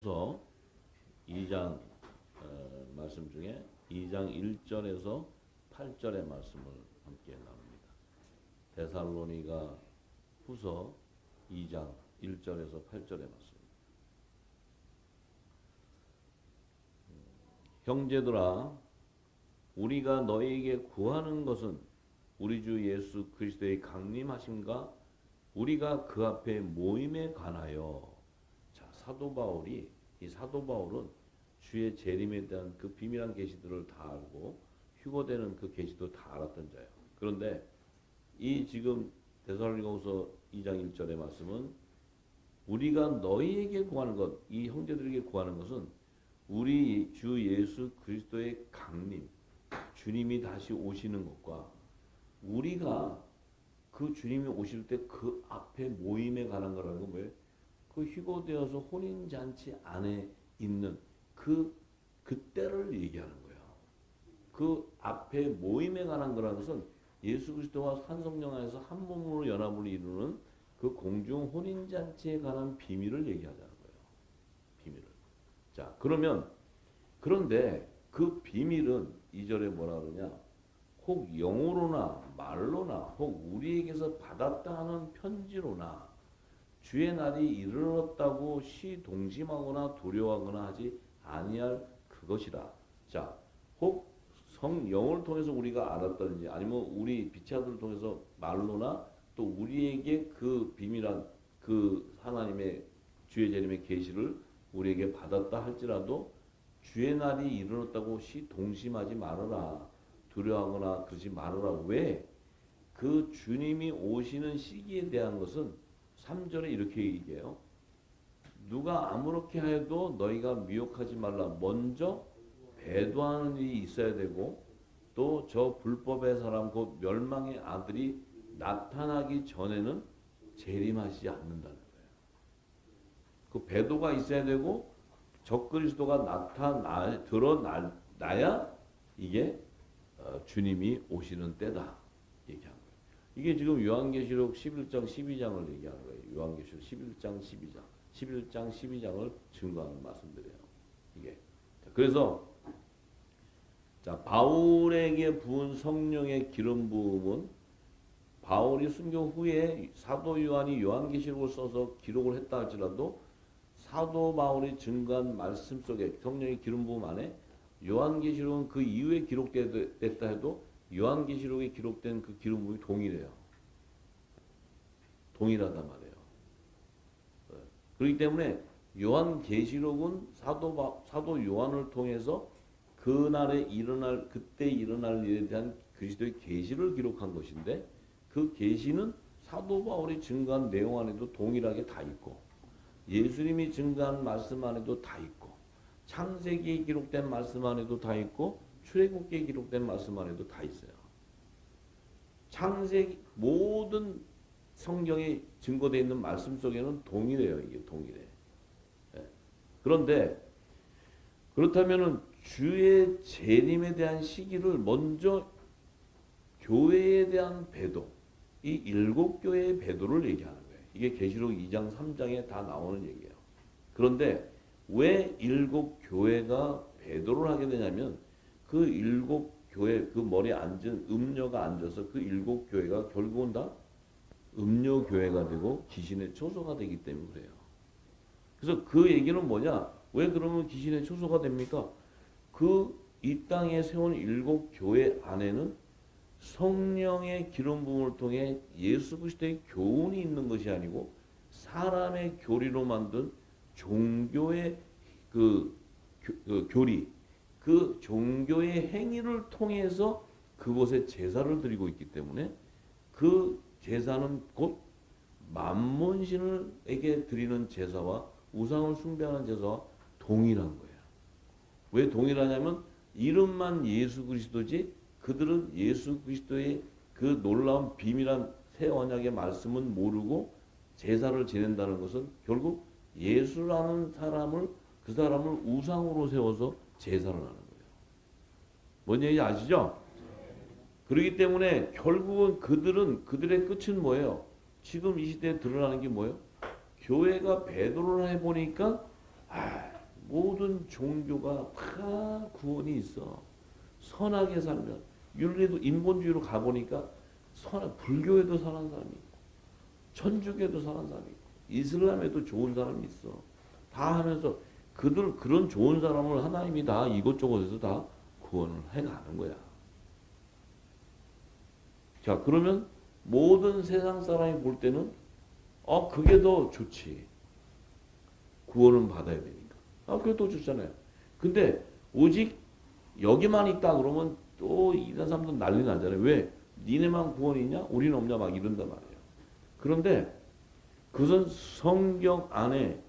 서 2장 말씀 중에 2장 1절에서 8절의 말씀을 함께 나눕니다. 데살로니가 후서 2장 1절에서 8절의 말씀입니다. 형제들아, 우리가 너희에게 구하는 것은 우리 주 예수 그리스도의 강림하심과 우리가 그 앞에 모임에 관하여. 자, 사도 바울은 주의 재림에 대한 그 비밀한 계시들을 다 알고 휴거되는 그 계시도 다 알았던 자예요. 그런데 이 지금 데살로니가후서 2장 1절의 말씀은 우리가 너희에게 구하는 것, 이 형제들에게 구하는 것은 우리 주 예수 그리스도의 강림, 주님이 다시 오시는 것과 우리가 그 주님이 오실 때 그 앞에 모임에 관한 거라는 건 뭐예요? 그 휴거되어서 혼인잔치 안에 있는 그때를 얘기하는 거예요. 그 앞에 모임에 관한 거라는 것은 예수 그리스도와 한 성령 안에서 한 몸으로 연합을 이루는 그 공중 혼인잔치에 관한 비밀을 얘기하자는 거예요. 비밀을. 자, 그런데 그 비밀은 2절에 뭐라 그러냐? 혹 영어로나 말로나 혹 우리에게서 받았다 하는 편지로나 주의 날이 이르렀다고 시동심하거나 두려워하거나 하지 아니할 그것이라. 자, 혹 성령을 통해서 우리가 알았다든지 아니면 우리 빛의 아들을 통해서 말로나 또 우리에게 그 비밀한 그 하나님의 주의 재림의 계시를 우리에게 받았다 할지라도 주의 날이 이르렀다고 시동심하지 말아라. 두려워하거나 그러지 말아라. 왜? 그 주님이 오시는 시기에 대한 것은 3절에 이렇게 얘기해요. 누가 아무렇게 해도 너희가 미혹하지 말라. 먼저 배도하는 일이 있어야 되고 또 저 불법의 사람 곧 멸망의 아들이 나타나기 전에는 재림하시지 않는다는 거예요. 그 배도가 있어야 되고 적그리스도가 드러나야 이게 주님이 오시는 때다 얘기한 거예요. 이게 지금 요한계시록 11장 12장을 얘기하는 거예요. 요한계시록 11장 12장 11장 12장을 증거하는 말씀들이에요. 이게. 그래서 자, 바울에게 부은 성령의 기름 부음은 바울이 순교 후에 사도 요한이 요한계시록을 써서 기록을 했다 할지라도 사도 바울이 증거한 말씀 속에 성령의 기름 부음 안에 요한계시록은 그 이후에 기록됐다 해도 요한계시록에 기록된 그 기름 부음이 동일해요. 동일하단 말이에요. 그렇기 때문에 요한계시록은 사도 요한을 통해서 그때 일어날 일에 대한 그리스도의 계시를 기록한 것인데 그 계시는 사도 바울이 증거한 내용 안에도 동일하게 다 있고 예수님이 증거한 말씀 안에도 다 있고 창세기에 기록된 말씀 안에도 다 있고 출애굽기에 기록된 말씀 안에도 다 있어요. 창세기 모든 성경에 증거되어 있는 말씀 속에는 동일해요. 이게 동일해. 그런데 그렇다면은 주의 재림에 대한 시기를 먼저 교회에 대한 배도, 이 일곱 교회의 배도를 얘기하는 거예요. 이게 계시록 2장 3장에 다 나오는 얘기예요. 그런데 왜 일곱 교회가 배도를 하게 되냐면 그 일곱 교회 그 머리에 앉은 음녀가 앉아서 그 일곱 교회가 결국은 다 음녀 교회가 되고 귀신의 초소가 되기 때문에 그래요. 그래서 그 얘기는 뭐냐? 왜 그러면 귀신의 초소가 됩니까? 이 땅에 세운 일곱 교회 안에는 성령의 기름 부음을 통해 예수 그리스도의 교훈이 있는 것이 아니고 사람의 교리로 만든 종교의 교리, 그 종교의 행위를 통해서 그곳에 제사를 드리고 있기 때문에 그 제사는 곧 만몬신에게 드리는 제사와 우상을 숭배하는 제사와 동일한 거예요. 왜 동일하냐면 이름만 예수 그리스도지 그들은 예수 그리스도의 그 놀라운 비밀한 새 언약의 말씀은 모르고 제사를 지낸다는 것은 결국 예수라는 그 사람을 우상으로 세워서 제사를 하는 거예요. 뭔 얘기인지 아시죠? 그렇기 때문에 결국은 그들의 끝은 뭐예요? 지금 이 시대에 드러나는 게 뭐예요? 교회가 배도를 해보니까 모든 종교가 다 구원이 있어. 선하게 살면 윤리도 인본주의로 가보니까 불교에도 선한 사람이 있고 천주교에도 선한 사람이 있고 이슬람에도 좋은 사람이 있어. 다 하면서 그런 좋은 사람을 하나님이 다 이곳저곳에서 다 구원을 해가는 거야. 자, 그러면 모든 세상 사람이 볼 때는 그게 더 좋지. 구원은 받아야 되니까. 그게 더 좋잖아요. 근데 오직 여기만 있다 그러면 또 이런 사람들 난리 나잖아요. 왜? 니네만 구원이 있냐? 우리는 없냐? 막 이런단 말이에요. 그런데 그것은 성경 안에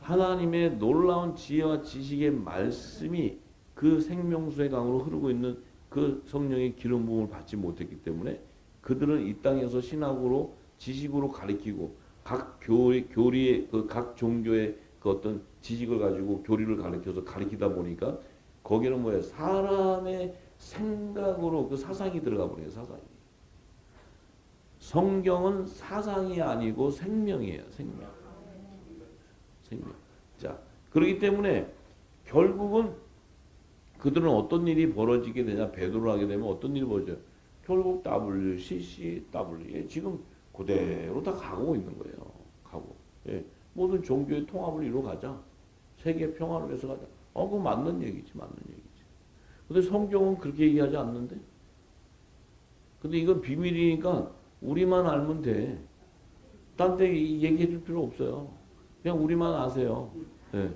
하나님의 놀라운 지혜와 지식의 말씀이 그 생명수의 강으로 흐르고 있는 그 성령의 기름 부음을 받지 못했기 때문에 그들은 이 땅에서 신학으로 지식으로 가리키고 각 교리의 각 종교의 그 어떤 지식을 가지고 교리를 가리키다 보니까 거기는 뭐예요? 사람의 생각으로 그 사상이 들어가 버려요. 사상이. 성경은 사상이 아니고 생명이에요. 생명. 자, 그렇기 때문에 결국은 그들은 어떤 일이 벌어지게 되냐? 배도를 하게 되면 어떤 일이 벌어져요? 결국 WCCW 지금 그대로 다 가고 있는 거예요. 가고. 예. 모든 종교의 통합을 이루어 가자. 세계 평화를 위해서 가자. 그거 맞는 얘기지. 근데 성경은 그렇게 얘기하지 않는데? 근데 이건 비밀이니까 우리만 알면 돼. 딴 데 얘기해 줄 필요 없어요. 그냥 우리만 아세요. 예.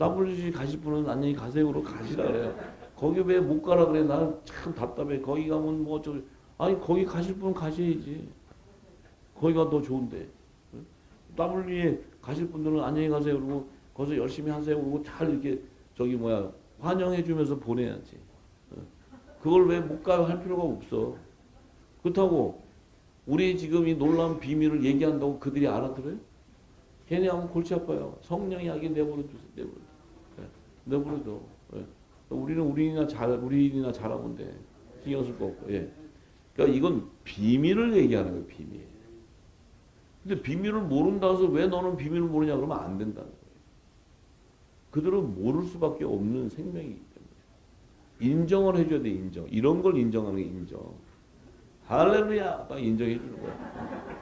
WC 가실 분은 안녕히 가세요로 가시라 그래요. 거기 왜 못 가라 그래? 나는 참 답답해. 거기 가면 뭐 아니 거기 가실 분은 가셔야지. 거기가 더 좋은데. WC에 가실 분들은 안녕히 가세요. 그러고 거기서 열심히 하세요. 그러고 잘 이렇게 환영해 주면서 보내야지. 그걸 왜 못 가요 할 필요가 없어. 그렇다고 우리 지금 이 놀라운 비밀을 얘기한다고 그들이 알아들어요? 걔네 하면 골치 아파요. 성령이 하긴 내버려두세요. 내버려둬. 우리는 우리나 잘하면 돼. 신경 쓸 거 없고. 예. 그러니까 이건 비밀을 얘기하는 거예요. 비밀. 근데 비밀을 모른다고 해서 왜 너는 비밀을 모르냐 그러면 안 된다는 거예요. 그들은 모를 수밖에 없는 생명이기 때문에. 인정을 해줘야 돼. 인정. 이런 걸 인정하는 게 인정. 할렐루야! 딱 인정해 주는 거야.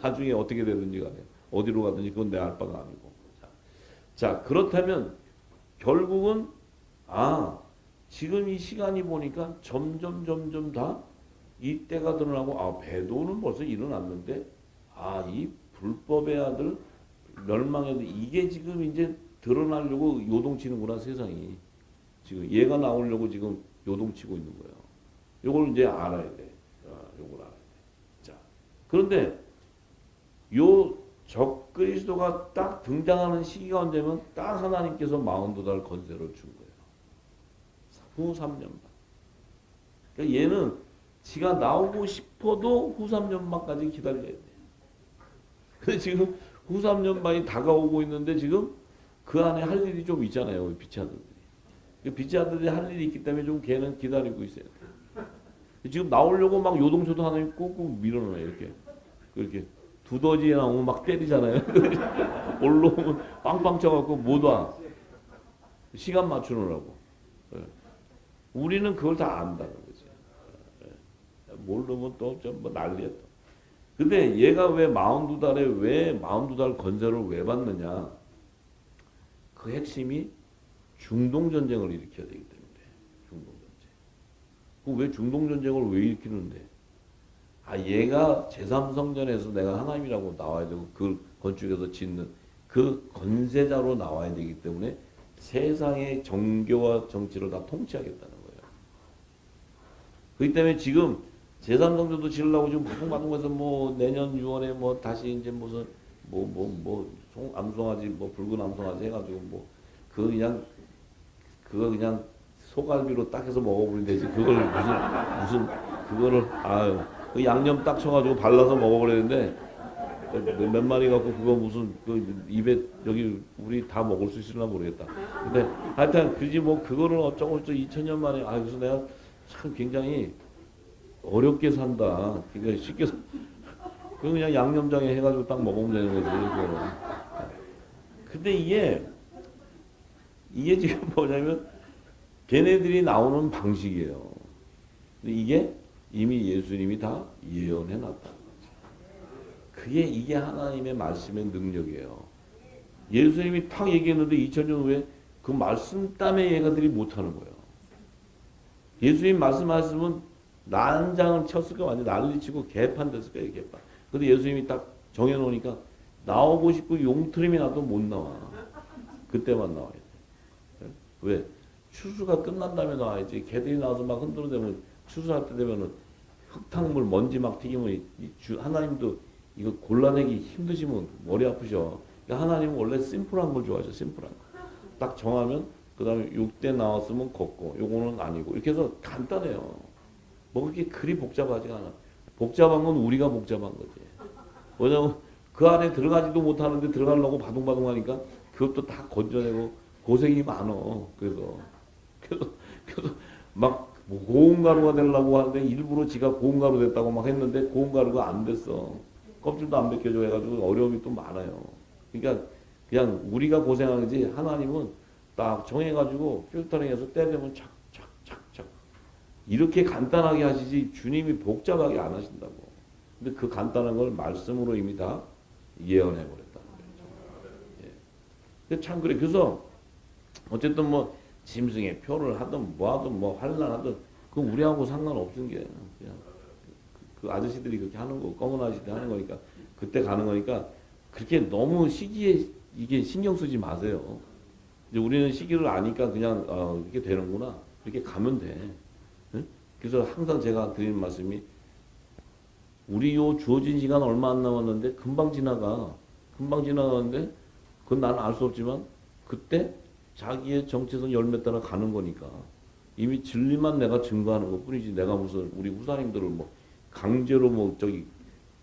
나중에 어떻게 되든지 간에 어디로 가든지 그건 내 알 바가 아니고. 자, 그렇다면 결국은 지금 이 시간이 보니까 점점 다 이때가 드러나고 배도는 벌써 일어났는데 이 불법의 아들 멸망의 아들 이게 지금 이제 드러나려고 요동치는구나 세상이. 지금 얘가 나오려고 지금 요동치고 있는 거예요. 요걸 이제 알아야 돼. 요걸 알아야 돼. 자, 그런데 요 적그리스도가 딱 등장하는 시기가 언제면 딱 하나님께서 42달 건세를 준 거예요. 후 3년 반. 그러니까 얘는 지가 나오고 싶어도 후 3년 반까지 기다려야 돼. 근데 지금 후 3년 반이 다가오고 있는데 지금 그 안에 할 일이 좀 있잖아요. 빛의 아들들이. 빛의 아들들이 할 일이 있기 때문에 좀 걔는 기다리고 있어요. 지금 나오려고 막 요동쳐도 하나님 꾹꾹 밀어넣어요. 이렇게. 두더지에 나오면 막 때리잖아요. 올라오면 빵빵 쳐갖고 못 와. 시간 맞추느라고. 우리는 그걸 다 안다는 거지. 모르면 또 좀 난리야 또. 근데 얘가 왜 42달 건설을 왜 받느냐. 그 핵심이 중동전쟁을 일으켜야 되기 때문에. 중동전쟁. 왜 중동전쟁을 왜 일으키는데? 얘가 제3성전에서 내가 하나님이라고 나와야 되고 그 건축에서 짓는 그 건세자로 나와야 되기 때문에 세상의 정교와 정치를 다 통치하겠다는 거예요. 그렇기 때문에 지금 제3성전도 지으려고 지금 부풍받은 것은 내년 6월에 다시 이제 무슨 암송아지 붉은 암송아지 해가지고 그거 그냥 소갈비로 딱 해서 먹어버리면 되지. 그걸 무슨 그거를 그 양념 딱 쳐가지고 발라서 먹어버리는데 몇 마리 갖고 그거 무슨 입에 여기 우리 다 먹을 수 있을나 모르겠다. 근데 하여튼 그지 그거를 어쩌고 2000년 만에 그래서 내가 참 굉장히 어렵게 산다. 그러니까 쉽게 그냥 양념장에 해가지고 딱 먹으면 되는 거지. 근데 이게 지금 뭐냐면 걔네들이 나오는 방식이에요. 근데 이게 이미 예수님이 다 예언해 놨다. 이게 하나님의 말씀의 능력이에요. 예수님이 탁 얘기했는데 2000년 후에 그 말씀 때문에 얘가들이 못하는 거예요. 예수님 말씀하시면 난장을 쳤을 거야. 완전 난리치고 개판 됐을 거예요. 개판. 근데 예수님이 딱 정해놓으니까 나오고 싶고 용트림이 나도 못 나와. 그때만 나와야 돼. 왜? 추수가 끝난 다음에 나와야지. 개들이 나와서 막 흔들어대면 추수할 때 되면은 흙탕물 먼지 막 튀기면 하나님도 이거 골라내기 힘드시면 머리 아프셔. 그러니까 하나님은 원래 심플한 걸 좋아하죠. 심플한 거. 딱 정하면 그 다음에 6대 나왔으면 걷고 요거는 아니고 이렇게 해서 간단해요. 뭐 그렇게 그리 복잡하지가 않아. 복잡한 건 우리가 복잡한 거지. 왜냐면 그 안에 들어가지도 못하는데 들어가려고 바둥바둥 하니까 그것도 다 건져내고 고생이 많어. 그래서 막 고운가루가 되려고 하는데 일부러 지가 고운가루 됐다고 막 했는데 고운가루가 안 됐어. 껍질도 안 벗겨져 해가지고 어려움이 또 많아요. 그러니까 그냥 우리가 고생하는 거지 하나님은 딱 정해가지고 필터링해서 때리면 착착착착 이렇게 간단하게 하시지 주님이 복잡하게 안 하신다고. 근데 그 간단한 걸 말씀으로 이미 다 예언해 버렸다는 거죠. 예. 참 그래. 그래서 어쨌든 뭐 짐승의 표를 하든 뭐 하든 뭐 환란하든 그 우리하고 상관없은 게 그냥 그 아저씨들이 그렇게 하는 거 검은 아저씨들 하는 거니까 그때 가는 거니까 그렇게 너무 시기에 이게 신경 쓰지 마세요. 이제 우리는 시기를 아니까 그냥 이렇게 되는구나. 이렇게 가면 돼. 응? 그래서 항상 제가 드리는 말씀이 우리 요 주어진 시간 얼마 안 남았는데 금방 지나가. 금방 지나가는데 그건 나는 알 수 없지만 그때 자기의 정체성 열매 따라 가는 거니까 이미 진리만 내가 증거하는 것 뿐이지 내가 무슨 우리 후사님들을 뭐 강제로 뭐 저기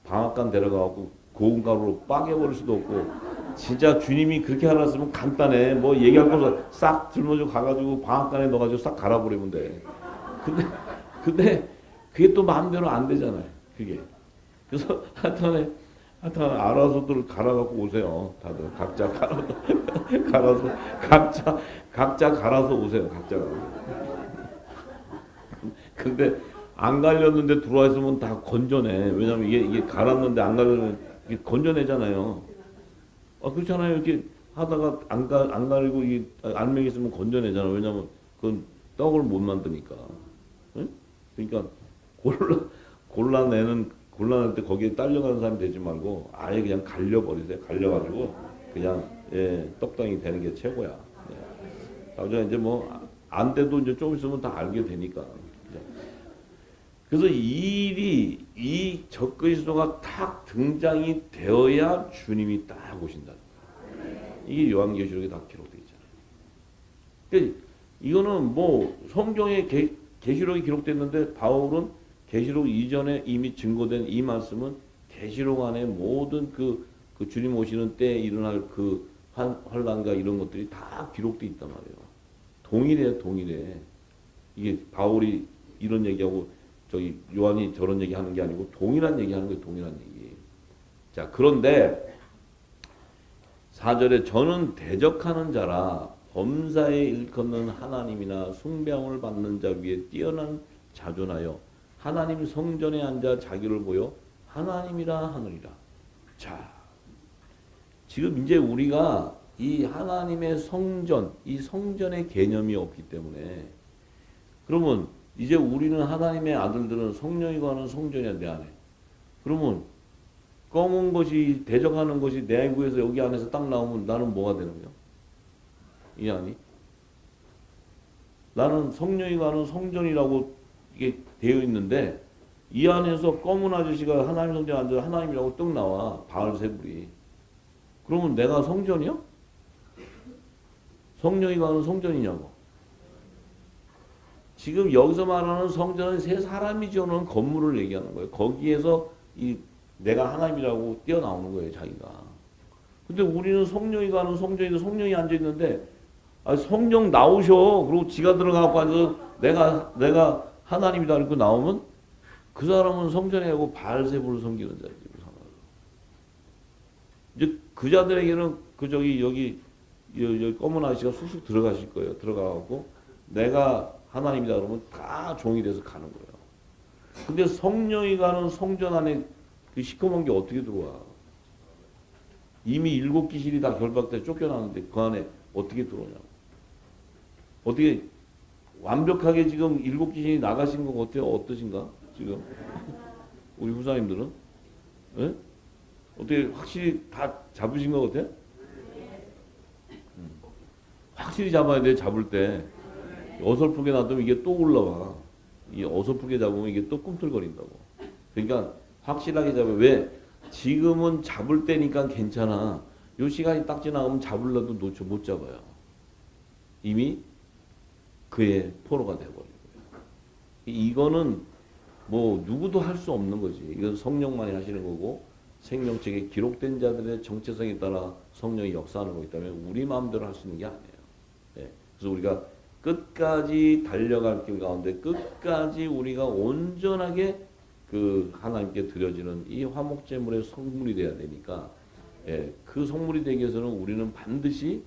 방앗간 데려가고 고운 가루로 빠개버릴 수도 없고 진짜 주님이 그렇게 하셨으면 간단해. 뭐 얘기할 거 싹 짊어지고 가가지고 방앗간에 넣어가지고 싹 갈아버리면 돼. 근데 그게 또 마음대로 안 되잖아요. 그게. 그래서 하여튼 알아서들 갈아갖고 오세요. 다들 각자 갈아서 각자 갈아서 오세요. 각자가. 근데 안 갈렸는데 들어와 있으면 다 건져내. 왜냐면 이게 갈았는데 안 갈리면 이게 건져내잖아요. 그렇잖아요. 이렇게 하다가 안 가리고 이 알맹이 있으면 건져내잖아. 왜냐면 그건 떡을 못 만드니까. 응? 그러니까 골라낼 때 거기에 딸려가는 사람이 되지 말고 아예 그냥 갈려버리세요. 갈려가지고 그냥 떡덩이 되는 게 최고야. 나중에 이제 뭐 안 돼도 이제 좀 있으면 다 알게 되니까. 그래서 이 적그리스도가 탁 등장이 되어야 주님이 딱 오신다. 이게 요한계시록에 다 기록되어 있잖아요. 그러니까 이거는 뭐 성경에 계시록이 기록됐는데 바울은 계시록 이전에 이미 증거된 이 말씀은 계시록 안에 모든 그 주님 오시는 때에 일어날 그 환란과 이런 것들이 다 기록되어 있단 말이에요. 동일해. 이게 바울이 이런 얘기하고 저기 요한이 저런 얘기하는 게 아니고 동일한 얘기하는 거예요. 동일한 얘기. 자, 그런데 4절에 저는 대적하는 자라 범사에 일컫는 하나님이나 숭배함을 받는 자 위에 뛰어난 자존하여 하나님 성전에 앉아 자기를 보여 하나님이라 하느니라. 자, 지금 이제 우리가 이 하나님의 성전, 이 성전의 개념이 없기 때문에 그러면 이제 우리는 하나님의 아들들은 성령이 거하는 성전이야 내 안에. 그러면 검은 것이 대적하는 것이 내 안구에서 여기 안에서 딱 나오면 나는 뭐가 되는 거야? 이 안이? 나는 성령이 거하는 성전이라고 이게 되어 있는데 이 안에서 검은 아저씨가 하나님 성전에 앉아 하나님이라고 뚝 나와. 바알세불이. 그러면 내가 성전이야? 성령이 거하는 성전이냐고. 지금 여기서 말하는 성전은 세 사람이 지어놓은 건물을 얘기하는 거예요. 거기에서 내가 하나님이라고 뛰어나오는 거예요. 자기가. 근데 우리는 성령이 가는 성전인데 성령이 앉아있는데 성령 나오셔. 그리고 지가 들어가고 앉아서 내가 하나님이다 이렇게 나오면 그 사람은 성전에 가고 바알세불을 섬기는 자지. 이제 그 자들에게는 그 저기 여기 검은 아저씨가 쑥쑥 들어가실 거예요. 들어가고 내가 하나님이다 그러면 다 종이 돼서 가는 거예요. 근데 성령이 가는 성전 안에 그 시커먼 게 어떻게 들어와? 이미 7귀신이 다 결박돼 쫓겨나는데 그 안에 어떻게 들어오냐고. 어떻게 완벽하게 지금 7귀신이 나가신 거 같아요? 어떠신가? 지금 우리 후사님들은? 예? 어떻게 확실히 다 잡으신 거 같아요? 확실히 잡아야 돼. 잡을 때 어설프게 놔두면 이게 또 올라와. 이 어설프게 잡으면 이게 또 꿈틀거린다고. 그러니까 확실하게 잡아요. 왜? 지금은 잡을 때니까 괜찮아. 요 시간이 딱 지나가면 잡으려도 못 잡아요. 이미 그의 포로가 돼버린 거예요. 이거는 뭐 누구도 할 수 없는 거지. 이건 성령만이 하시는 거고 생명책에 기록된 자들의 정체성에 따라 성령이 역사하는 거기 때문에 우리 마음대로 할 수 있는 게 아니에요. 네. 그래서 우리가 끝까지 달려갈 길 가운데 끝까지 우리가 온전하게 그 하나님께 드려지는 이 화목제물의 성물이 돼야 되니까 예, 그 성물이 되기 위해서는 우리는 반드시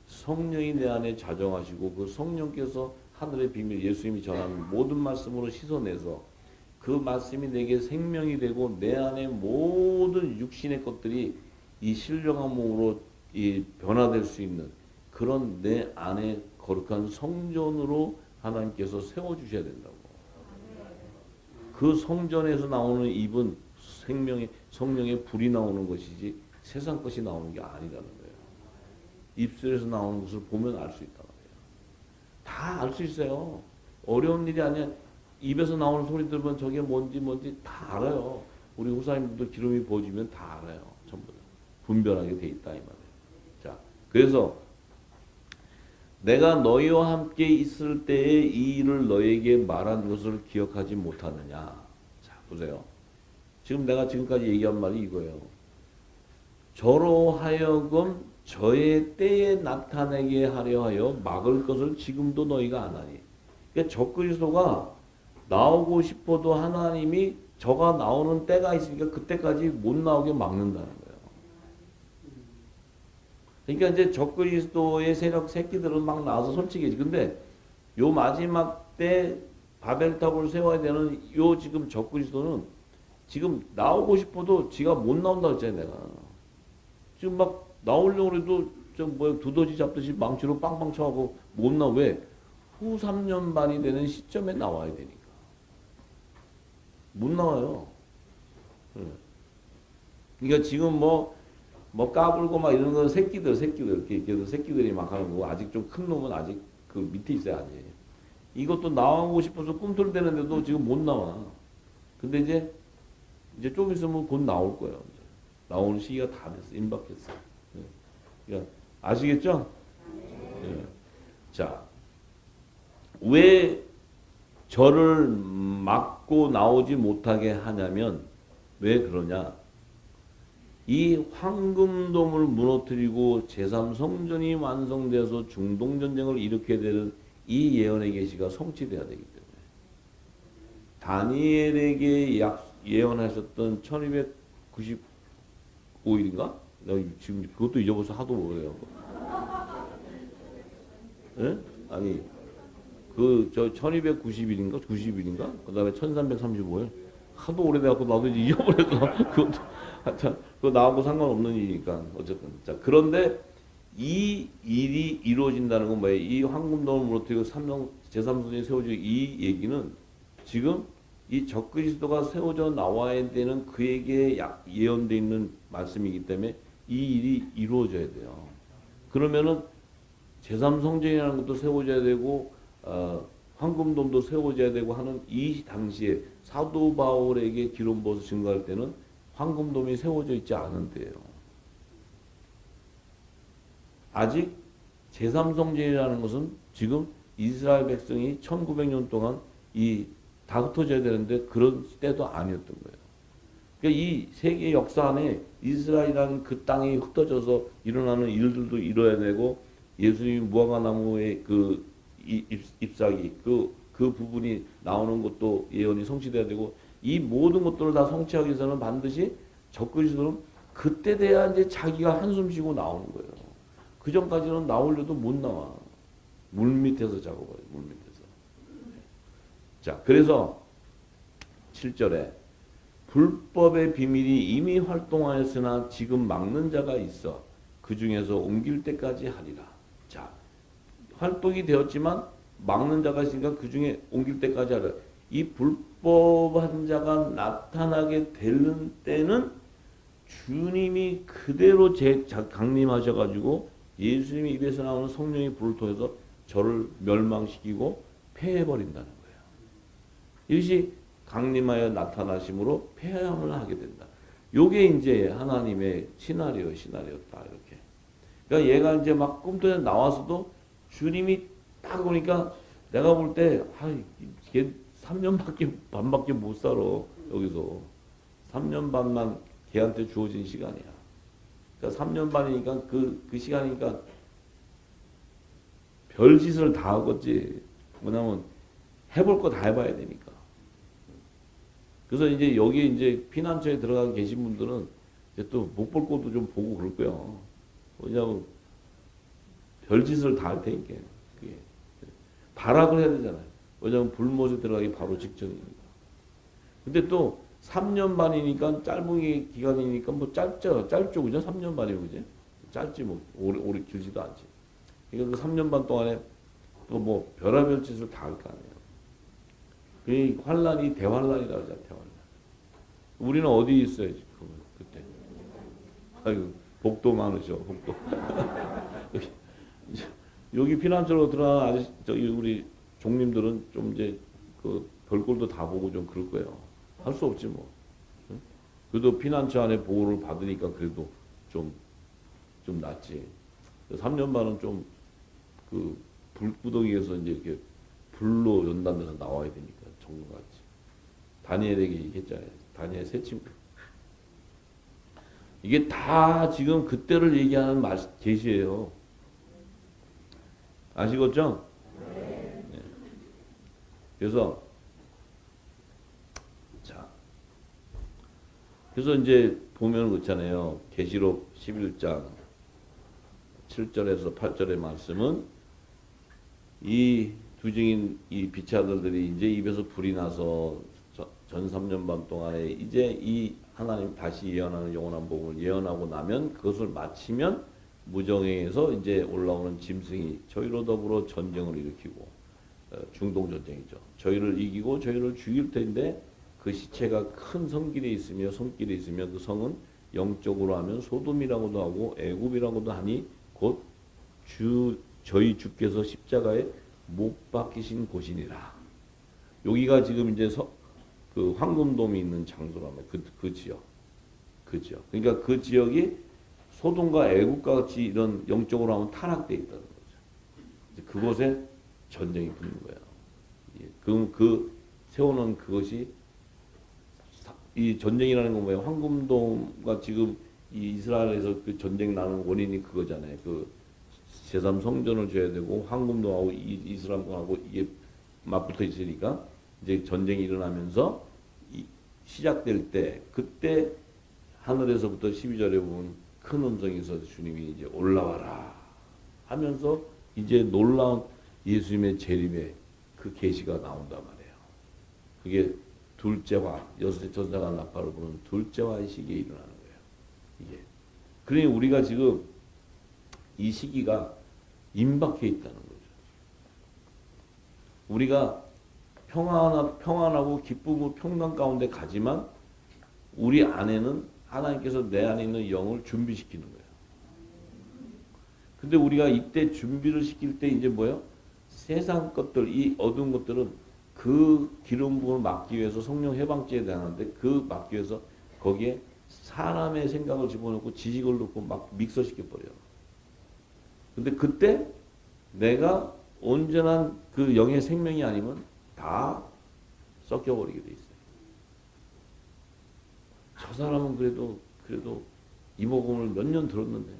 성령이 내 안에 자정하시고 그 성령께서 하늘의 비밀 예수님이 전하는 모든 말씀으로 씻어내서 그 말씀이 내게 생명이 되고 내 안에 모든 육신의 것들이 이 신령한 몸으로 이 변화될 수 있는 그런 내 안에 거룩한 성전으로 하나님께서 세워주셔야 된다고. 그 성전에서 나오는 입은 성령의 불이 나오는 것이지 세상 것이 나오는 게 아니라는 거예요. 입술에서 나오는 것을 보면 알 수 있단 말이에요. 다 알 수 있어요. 어려운 일이 아니야. 입에서 나오는 소리 들으면 저게 뭔지 다 알아요. 우리 후사님들도 기름이 부어지면 다 알아요. 전부 다. 분별하게 돼 있다 이 말이에요. 자, 그래서 내가 너희와 함께 있을 때에 이 일을 너희에게 말한 것을 기억하지 못하느냐. 자, 보세요. 지금 내가 지금까지 얘기한 말이 이거예요. 저로 하여금 저의 때에 나타내게 하려 하여 막을 것을 지금도 너희가 안 하니. 그러니까 적그리스도가 나오고 싶어도 하나님이 저가 나오는 때가 있으니까 그때까지 못 나오게 막는다는 거예요. 그러니까 이제 적그리스도의 세력 새끼들은 막 나와서 솔직히 근데 요 마지막 때 바벨탑을 세워야 되는 요 지금 적그리스도는 지금 나오고 싶어도 지가 못 나온다 했잖아요. 내가 지금 막 나오려고 해도 좀 뭐 두더지 잡듯이 망치로 빵빵 쳐하고 못 나와. 왜? 후 3년 반이 되는 시점에 나와야 되니까 못 나와요. 그러니까 지금 뭐 까불고 막 이런 건 새끼들 이렇게 새끼들이 막 하는 거고 아직 좀 큰 놈은 아직 그 밑에 있어요 아직. 이것도 나오고 싶어서 꿈틀대는데도 지금 못 나와. 근데 이제 좀 있으면 곧 나올 거예요. 이제. 나오는 시기가 다 됐어. 임박했어. 그러니까 아시겠죠? 예. 자, 왜 저를 막고 나오지 못하게 하냐면 왜 그러냐? 이 황금돔을 무너뜨리고 제3성전이 완성되어서 중동전쟁을 일으켜야 되는 이 예언의 계시가 성취돼야 되기 때문에 다니엘에게 예언하셨던 1295일인가? 지금 그것도 잊어버려서 하도 모르요. 예? 아니 그 1290일인가? 90일인가? 그 다음에 1335일 하도 오래돼갖고 나도 이제 잊어버렸어. 그것도 그거 나하고 상관없는 일이니까 어쨌든 자 그런데 이 일이 이루어진다는 건 뭐예요? 이 황금돔을 무너뜨리고 제3성전이 세워질 이 얘기는 지금 이 적그리스도가 세워져 나와야 되는 그에게 예언되어 있는 말씀이기 때문에 이 일이 이루어져야 돼요. 그러면은 제3성전이라는 것도 세워져야 되고 황금돔도 세워져야 되고 하는 이 당시에 사도 바울에게 기름 부어서 증거할 때는 황금돔이 세워져 있지 않은 때예요. 아직 제3성전이라는 것은 지금 이스라엘 백성이 1900년 동안 다 흩어져야 되는데 그런 때도 아니었던 거예요. 그러니까 이 세계 역사 안에 이스라엘이라는 그 땅이 흩어져서 일어나는 일들도 이뤄야 되고 예수님 무화과나무의 그 잎사귀 그 부분이 나오는 것도 예언이 성취돼야 되고 이 모든 것들을 다 성취하기 위해서는 반드시 적그리스도는 그때 돼야 이제 자기가 한숨 쉬고 나오는 거예요. 그 전까지는 나오려도 못 나와. 물 밑에서 작업해요. 물 밑에서. 자, 그래서 7절에 불법의 비밀이 이미 활동하였으나 지금 막는 자가 있어 그 중에서 옮길 때까지 하리라. 자, 활동이 되었지만 막는 자가 있으니까 그 중에 옮길 때까지 하리라. 이 불법한 자가 나타나게 되는 때는 주님이 그대로 강림하셔가지고 예수님이 입에서 나오는 성령의 불을 통해서 저를 멸망시키고 폐해버린다는 거예요. 이것이 강림하여 나타나심으로 폐함을 하게 된다. 요게 이제 하나님의 시나리오다 이렇게. 그러니까 얘가 이제 막 꿈속에 나와서도 주님이 딱 보니까 내가 볼 때 걔 3년 반밖에 못 살아 여기서. 3년 반만 걔한테 주어진 시간이야. 그러니까 3년 반이니까 그 시간이니까 별짓을 다 하겠지. 뭐냐면 해볼 거 다 해봐야 되니까. 그래서 이제 여기 이제 피난처에 들어가 계신 분들은 이제 또 못 볼 것도 좀 보고 그럴 거예요. 왜냐하면 별짓을 다 할 테니까. 그게. 발악을 해야 되잖아요. 왜냐하면 불못에 들어가기 바로 직전이니까. 근데 또 3년 반이니까 짧은 기간이니까 뭐 짧죠, 그죠? 3년 반이면 그죠? 짧지 뭐 오래 길지도 않지. 그러니까 그 3년 반 동안에 또 뭐 별의별 짓을 다 할 거 아니에요. 그 환란이 대환란이라고 하잖아, 대환란. 우리는 어디 있어요, 지금 그때? 아이고 복도 많으셔, 복도. 여기 피난처로 들어간 아저씨, 저기 우리 종님들은 좀 이제 그 별꼴도 다 보고 좀 그럴 거예요. 할 수 없지 뭐. 응? 그래도 피난처 안에 보호를 받으니까 그래도 좀 낫지. 3년 반은 좀 그 불구덩이에서 이제 이렇게 불로 연단돼서 나와야 되니까 정도같이. 다니엘에게 얘기했잖아요. 다니엘 세 친구. 이게 다 지금 그때를 얘기하는 계시예요. 아시겠죠? 네. 그래서 그래서 이제 보면 그렇잖아요. 계시록 11장 7절에서 8절의 말씀은 이 두 증인 이 비차들이 이제 입에서 불이 나서 전 3년 반 동안에 이제 이 하나님 다시 예언하는 영원한 복음을 예언하고 나면 그것을 마치면 무정에서 이제 올라오는 짐승이 저희로 더불어 전쟁을 일으키고 중동 전쟁이죠. 저희를 이기고 저희를 죽일 텐데 그 시체가 큰 성길에 있으며 손길에 있으며 그 성은 영적으로 하면 소돔이라고도 하고 애굽이라고도 하니 곧 저희 주께서 십자가에 못 박히신 곳이니라. 여기가 지금 이제 그 황금돔이 있는 장소라면 그 지역. 그러니까 그 지역이 소돔과 애굽과 같이 이런 영적으로 하면 타락되어 있다는 거죠. 그곳에 전쟁이 붙는 거예요. 그 세우는 그것이 이 전쟁이라는 건 뭐예요? 황금돔과 지금 이 이스라엘에서 그 전쟁 나는 원인이 그거잖아요. 그 제3 성전을 줘야 되고 황금돔하고 이스라엘하고 이게 맞붙어 있으니까 이제 전쟁이 일어나면서 시작될 때 그때 하늘에서부터 12절에 보면 큰 음성에서 주님이 이제 올라와라 하면서 이제 놀라운 예수님의 재림의 그 계시가 나온단 말이에요. 그게 둘째화, 여섯째 전사가 나팔을 부르는 둘째화의 시기에 일어나는 거예요. 이게. 그러니 우리가 지금 이 시기가 임박해 있다는 거죠. 우리가 평안하고 기쁘고 평강 가운데 가지만 우리 안에는 하나님께서 내 안에 있는 영을 준비시키는 거예요. 근데 우리가 이때 준비를 시킬 때 이제 뭐예요? 세상 것들, 이 어두운 것들은 그 기름 부음을 막기 위해서 성령 해방죄에 대하는데 그 막기 위해서 거기에 사람의 생각을 집어넣고 지식을 넣고 막 믹서시켜 버려요. 근데 그때 내가 온전한 그 영의 생명이 아니면 다 섞여버리게 돼 있어요. 저 사람은 그래도 이 복음을 몇 년 들었는데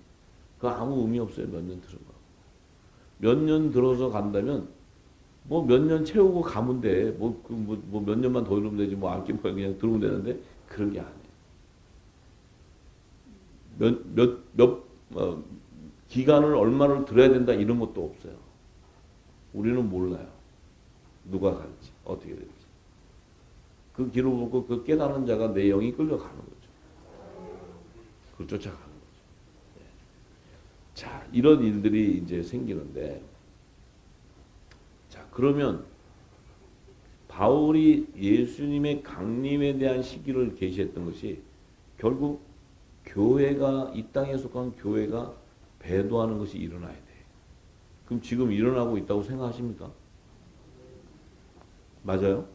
그 아무 의미 없어요. 몇 년 들은 거. 몇 년 들어서 간다면 뭐 몇 년 채우고 가면 돼. 뭐 몇 년만 더 이러면 되지. 뭐 안기 뭐 그냥 들어오면 되는데 그런 게 아니에요. 몇 기간을 얼마를 들어야 된다 이런 것도 없어요. 우리는 몰라요. 누가 갈지 어떻게 될지. 그 길을 보고 그 깨달은 자가 내 영이 끌려가는 거죠. 그걸 쫓아가는 거죠. 네. 자, 이런 일들이 이제 생기는데, 자, 그러면 바울이 예수님의 강림에 대한 시기를 계시했던 것이 결국 교회가, 이 땅에 속한 교회가 배도하는 것이 일어나야 돼. 그럼 지금 일어나고 있다고 생각하십니까? 맞아요?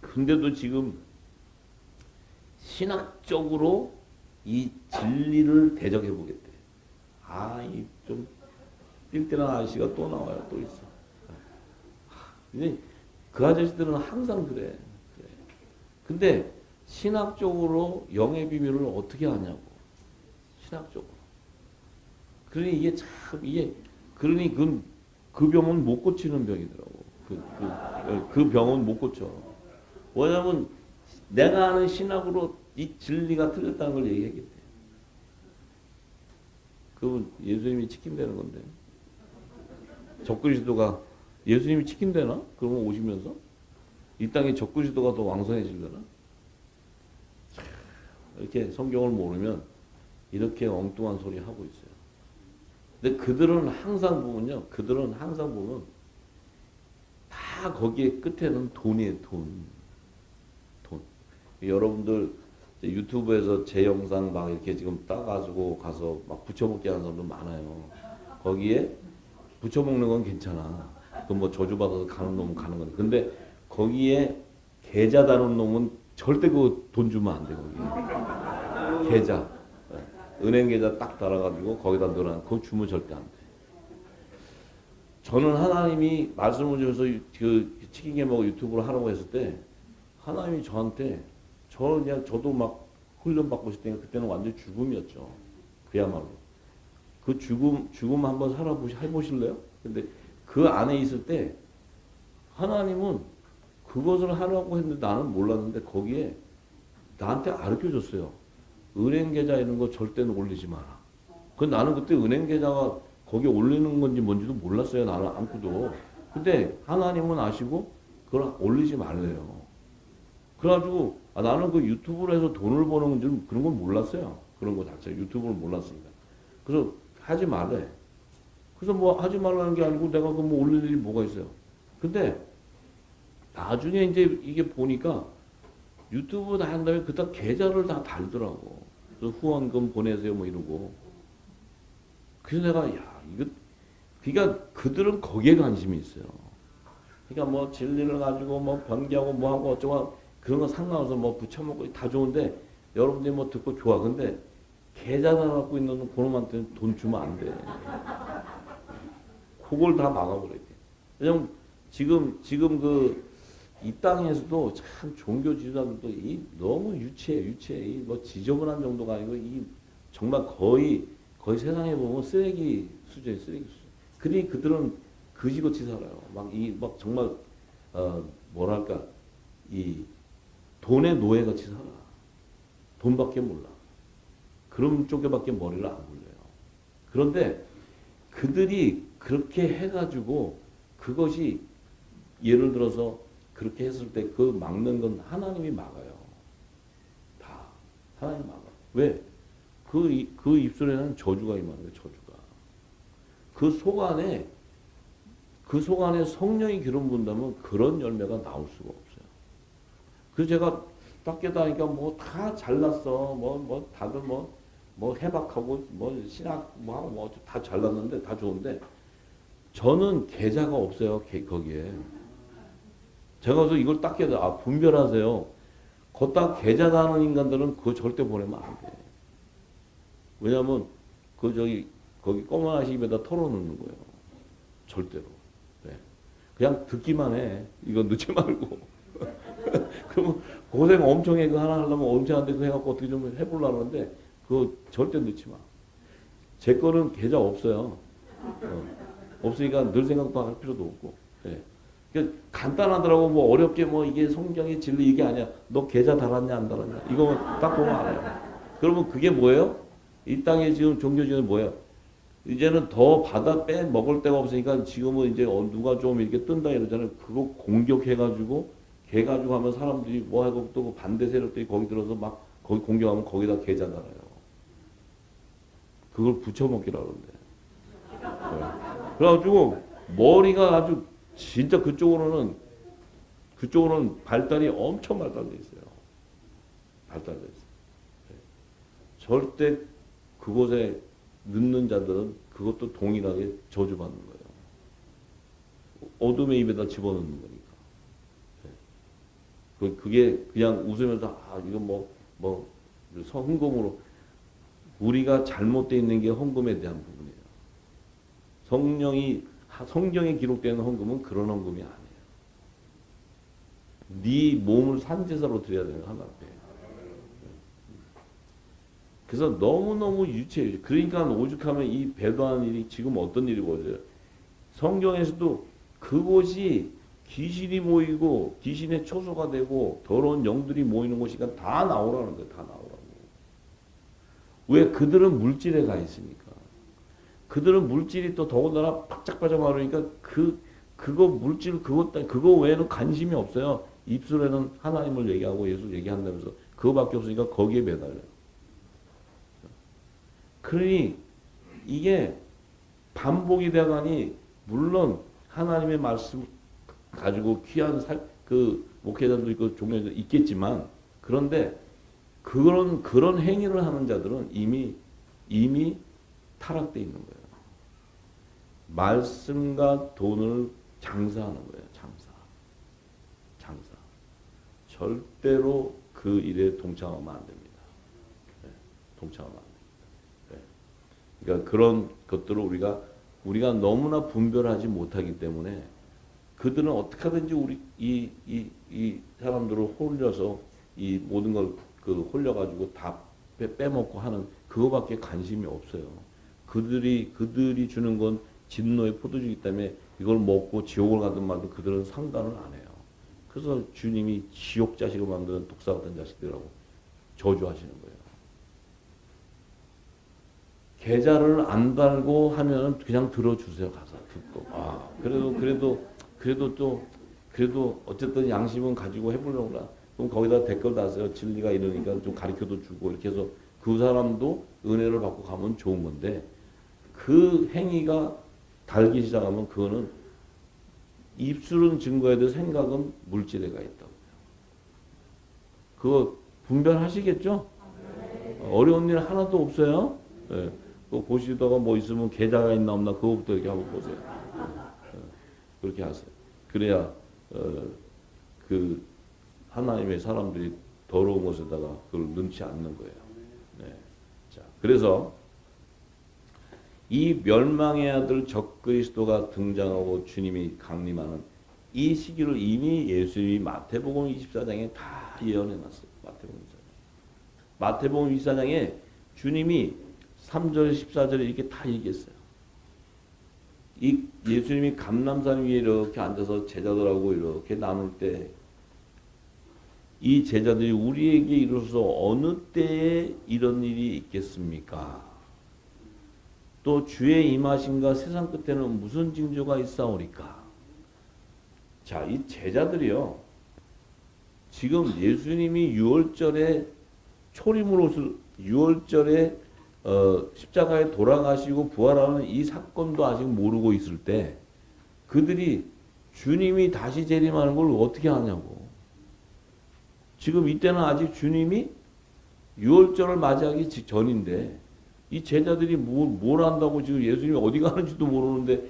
근데도 지금 신학적으로 이 진리를 대적해 보겠대. 아, 이 좀 띨띨한 아저씨가 또 나와요. 또 있어. 근데 그 아저씨들은 항상 그래. 근데 신학적으로 영의 비밀을 어떻게 하냐고. 신학적으로. 그러니 이게 참, 그러니 그 병은 못 고치는 병이더라고. 그 병은 못 고쳐. 왜냐면 내가 아는 신학으로 이 진리가 틀렸다는 걸 얘기하겠대. 그건 예수님이 지킨다는 건데. 적그리스도가 예수님이 지킨다나? 그러면 오시면서? 이 땅에 적그리스도가 더 왕성해지려나? 이렇게 성경을 모르면 이렇게 엉뚱한 소리 하고 있어요. 근데 그들은 항상 보면요. 그들은 항상 보면 다 거기에 끝에는 돈이에요. 돈. 여러분들 유튜브에서 제 영상 막 이렇게 지금 따가지고 가서 막 부쳐먹기 하는 사람도 많아요. 거기에 부쳐먹는 건 괜찮아. 그 뭐 저주받아서 가는 놈은 가는 건데. 근데 거기에 계좌 다는 놈은 절대 그 돈 주면 안 돼, 거기. 계좌. 은행 계좌 딱 달아가지고 거기다 넣어놔. 그거 주면 절대 안 돼. 저는 하나님이 말씀을 주셔서 그 치킨 개먹 유튜브를 하라고 했을 때 하나님이 저한테 저도 막 훈련 받고 있을 때 그때는 완전 죽음이었죠. 그야말로. 그 죽음 한번 해보실래요? 근데 그 안에 있을 때 하나님은 그것을 하라고 했는데 나는 몰랐는데 거기에 나한테 가르쳐 줬어요. 은행 계좌 이런 거 절대 올리지 마라. 나는 그때 은행 계좌가 거기에 올리는 건지 뭔지도 몰랐어요. 나는 아무것도. 근데 하나님은 아시고 그걸 올리지 말래요. 그래가지고 나는 그 유튜브로 해서 돈을 버는 줄 그런 건 몰랐어요. 그런 거 자체 유튜브를 몰랐으니까. 그래서 하지 말래. 그래서 뭐 하지 말라는 게 아니고 내가 그 뭐 올릴 일이 뭐가 있어요. 근데 나중에 이제 이게 보니까 유튜브 다 한 다음에 그다 계좌를 다 달더라고. 그래서 후원금 보내세요 뭐 이러고. 그래서 내가 이거 그러니까 그들은 거기에 관심이 있어요. 그러니까 뭐 진리를 가지고 뭐 변기하고 뭐 하고 어쩌고 그런 거 상관없어. 뭐 붙여먹고 다 좋은데 여러분들이 뭐 듣고 좋아. 근데 계좌 갖고 있는 그놈한테는 돈 주면 안 돼. 그걸 다 막아버려야 돼. 왜냐면 지금 이 땅에서도 참 종교 지도자들도 너무 유치해. 뭐 지저분한 정도가 아니고 정말 거의 세상에 보면 쓰레기 수준이에요. 쓰레기 수준. 그러니 그들은 그지같이 살아요. 막 정말 뭐랄까 돈의 노예같이 살아. 돈밖에 몰라. 그런 쪽에밖에 머리를 안 굴려요. 그런데 그들이 그렇게 해가지고 그것이 예를 들어서 그렇게 했을 때 그 막는 건 하나님이 막아요. 다 하나님이 막아. 왜? 그 입술에는 저주가 임하는 거예요. 저주가. 그 속 안에 성령이 기름 부은다면 그런 열매가 나올 수가 없어요. 그래서 제가 딱 깨달으니까 뭐 다 잘났어. 뭐 다들 뭐 해박하고 뭐 신학 뭐 하고 뭐 다 잘났는데 다 좋은데 저는 계좌가 없어요. 거기에. 제가 그래서 이걸 딱 깨달아. 분별하세요. 걷다 계좌 다는 인간들은 그거 절대 보내면 안 돼. 왜냐면 거기 검은 아시 입에다 털어놓는 거예요. 절대로. 네. 그냥 듣기만 해. 이거 넣지 말고. 그러면 고생 엄청 해. 그거 하나 하려면 엄청 한데 그거 해갖고 어떻게 좀 해보려고 하는데 그거 절대 넣지 마. 제 거는 계좌 없어요. 없으니까 늘 생각도 할 필요도 없고. 네. 그러니까 간단하더라고. 뭐 어렵게 뭐 이게 성경의 진리 이게 아니야. 너 계좌 달았냐 안 달았냐. 이거 딱 보면 알아요. 그러면 그게 뭐예요? 이 땅에 지금 종교지는 뭐예요? 이제는 더 받아 빼 먹을 데가 없으니까 지금은 이제 누가 좀 이렇게 뜬다 이러잖아요. 그거 공격해가지고 걔 가지고 하면 사람들이 뭐 하고 또 반대 세력들이 거기 들어서 막 거기 공격하면 거기다 계좌 달아요. 그걸 부쳐먹기라 그러는데. 네. 그래가지고 머리가 아주 진짜 그쪽으로는 발달이 엄청 발달돼 있어요. 발달돼 있어요. 네. 절대 그곳에 넣는 자들은 그것도 동일하게 저주받는 거예요. 어둠의 입에다 집어넣는 거니까. 네. 그게 그냥 웃으면서 이거 뭐 헌금으로 우리가 잘못되어 있는 게 헌금에 대한 부분이에요. 성경에 기록되는 헌금은 그런 헌금이 아니에요. 네 몸을 산제사로 드려야 되는 하나님 앞에. 그래서 너무너무 유치해요. 그러니까 오죽하면 이 배도하는 일이 지금 어떤 일이 벌어져요. 성경에서도 그곳이 귀신이 모이고 귀신의 초소가 되고 더러운 영들이 모이는 곳이니까 다 나오라는 거예요. 다 나오라고. 왜? 그들은 물질에 가 있으니까. 그들은 물질이 또 더군다나 바짝 빠져나오니까 그거 물질 그거 외에는 관심이 없어요. 입술에는 하나님을 얘기하고 예수 얘기한다면서 그거밖에 없으니까 거기에 매달려요. 그러니 이게 반복이 되가니 물론 하나님의 말씀 가지고 귀한 목회자도 있고 종교도 있겠지만 그런데 그런 행위를 하는 자들은 이미 타락되어 있는 거예요. 말씀과 돈을 장사하는 거예요. 장사. 절대로 그 일에 동참하면 안 됩니다. 네, 동참하면 안 됩니다. 네. 그러니까 그런 것들을 우리가 너무나 분별하지 못하기 때문에 그들은 어떻게 하든지 이 사람들을 홀려서 이 모든 걸 홀려가지고 다 빼먹고 하는 그거밖에 관심이 없어요. 그들이 주는 건 진노의 포도주이기 때문에 이걸 먹고 지옥을 가든 말든 그들은 상관을 안 해요. 그래서 주님이 지옥 자식을 만드는 독사 같은 자식들이라고 저주하시는 거예요. 계좌를 안 달고 하면 그냥 들어주세요. 가서 듣고. 그래도 어쨌든 양심은 가지고 해보려구나. 그럼 거기다 댓글 다세요. 진리가 이러니까 좀 가르쳐도 주고 이렇게 해서 그 사람도 은혜를 받고 가면 좋은 건데 그 행위가 달기 시작하면 그거는 입술은 증거해야 돼 생각은 물질에 가 있다고요. 그거 분별하시겠죠? 어려운 일 하나도 없어요. 네. 그거 보시다가 뭐 있으면 계좌가 있나 없나 그거부터 이렇게 한번 보세요. 그렇게 하세요. 그래야 그 하나님의 사람들이 더러운 것에다가 그걸 넣지 않는 거예요. 네. 자, 그래서 이 멸망의 아들 적그리스도가 등장하고 주님이 강림하는 이 시기를 이미 예수님이 마태복음 24장에 다 예언해놨어요. 마태복음 24장에 주님이 3절 14절에 이렇게 다 얘기했어요. 이 예수님이 감람산 위에 이렇게 앉아서 제자들하고 이렇게 나눌 때 이 제자들이 우리에게 이르러서 어느 때에 이런 일이 있겠습니까? 또 주의 임하심과 세상 끝에는 무슨 징조가 있사오리까? 자, 이 제자들이요. 지금 예수님이 6월절에 초림으로서 6월절에 십자가에 돌아가시고 부활하는 이 사건도 아직 모르고 있을 때 그들이 주님이 다시 재림하는 걸 어떻게 하냐고. 지금 이때는 아직 주님이 6월절을 맞이하기 전인데 이 제자들이 뭘 한다고 지금 예수님이 어디 가는지도 모르는데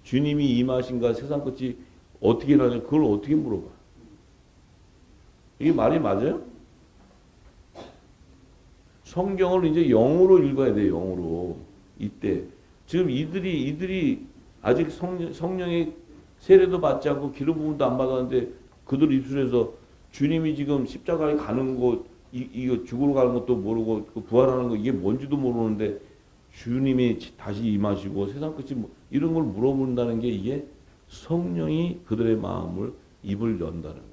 주님이 임하신가 세상 끝이 어떻게 일어나냐 그걸 어떻게 물어봐. 이게 말이 맞아요? 성경을 이제 영어로 읽어야 돼요. 영어로. 이때. 지금 이들이 아직 성령의 세례도 받지 않고 기름 부음도 안 받았는데 그들 입술에서 주님이 지금 십자가에 가는 거 이거 죽으러 가는 것도 모르고 부활하는 거 이게 뭔지도 모르는데 주님이 다시 임하시고 세상 끝이 이런 걸 물어본다는 게 이게 성령이 그들의 마음을 입을 연다는 거예요.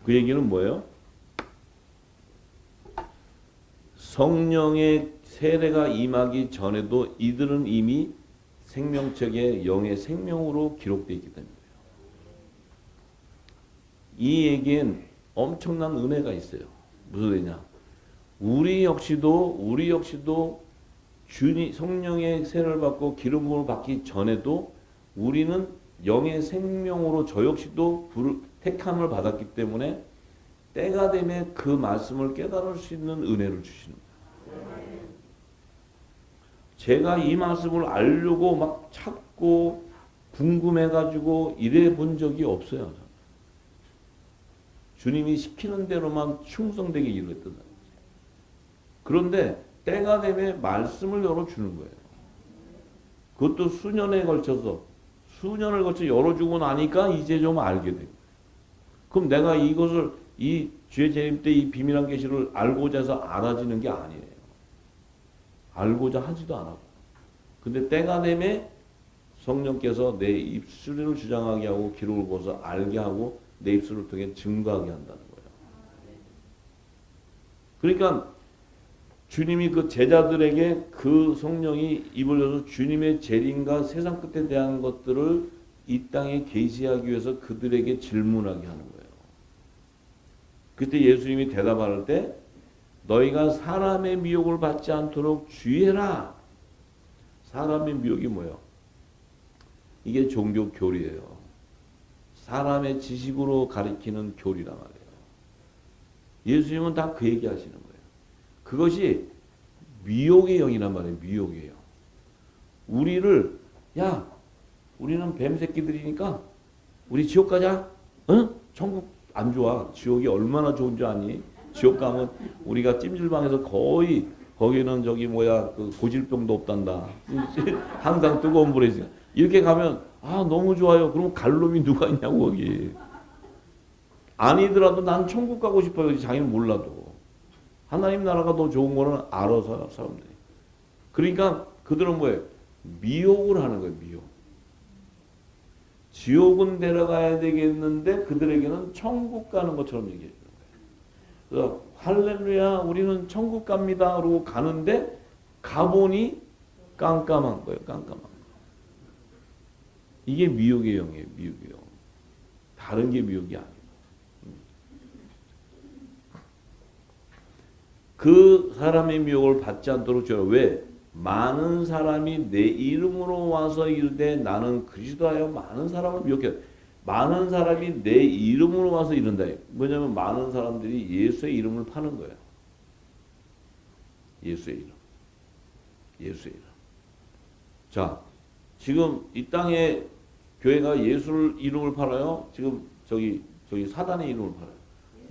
그 얘기는 뭐예요? 성령의 세례가 임하기 전에도 이들은 이미 생명책에 영의 생명으로 기록되어 있기 때문이에요. 이 얘기엔 엄청난 은혜가 있어요. 무슨 은혜냐? 우리 역시도 주님 성령의 세례를 받고 기름 부음을 받기 전에도 우리는 영의 생명으로 저 역시도 택함을 받았기 때문에 때가 되면 그 말씀을 깨달을 수 있는 은혜를 주시는 거예요. 제가 이 말씀을 알려고 막 찾고 궁금해가지고 이래 본 적이 없어요. 주님이 시키는 대로만 충성되게 이루었던 거예요. 그런데 때가 되면 말씀을 열어주는 거예요. 그것도 수년을 걸쳐 열어주고 나니까 이제 좀 알게 돼요. 그럼 내가 이것을 이 주의 재림 때 이 비밀한 계시를 알고자 해서 알아지는 게 아니에요. 알고자 하지도 않았고. 근데 때가 되면 성령께서 내 입술을 주장하게 하고 기록을 보서 알게 하고 내 입술을 통해 증거하게 한다는 거예요. 그러니까 주님이 그 제자들에게 그 성령이 입을 열어서 주님의 재림과 세상 끝에 대한 것들을 이 땅에 계시하기 위해서 그들에게 질문하게 하는 거예요. 그때 예수님이 대답할 때 너희가 사람의 미혹을 받지 않도록 주의해라. 사람의 미혹이 뭐예요? 이게 종교 교리예요. 사람의 지식으로 가리키는 교리란 말이에요. 예수님은 다 그 얘기 하시는 거예요. 그것이 미혹의 영이란 말이에요. 미혹의 영. 우리는 뱀 새끼들이니까 우리 지옥 가자. 응? 천국 안 좋아. 지옥이 얼마나 좋은 줄 아니? 지옥 가면 우리가 찜질방에서 거의 거기는 그 고질병도 없단다. 항상 뜨거운 물에 있으니까. 이렇게 가면 너무 좋아요. 그럼 갈 놈이 누가 있냐고 거기. 아니더라도 난 천국 가고 싶어요. 자기는 몰라도. 하나님 나라가 더 좋은 거는 알아서 사람들이. 그러니까 그들은 뭐예요? 미혹을 하는 거예요. 미혹. 지옥은 데려가야 되겠는데 그들에게는 천국 가는 것처럼 얘기해 주는 거예요. 그래서 할렐루야 우리는 천국 갑니다. 그러고 가는데 가보니 깜깜한 거예요. 깜깜한 거. 이게 미혹의 영이에요. 미혹의 영. 다른 게 미혹이 아니에요. 그 사람의 미혹을 받지 않도록 줘요. 왜? 많은 사람이 내 이름으로 와서 이르되 나는 그리스도하여 많은 사람을 미혹해. 많은 사람이 내 이름으로 와서 이른다. 뭐냐면 많은 사람들이 예수의 이름을 파는 거예요. 예수의 이름. 예수의 이름. 자, 지금 이 땅에 교회가 예수 이름을 팔아요. 지금 저기 사단의 이름을 팔아요.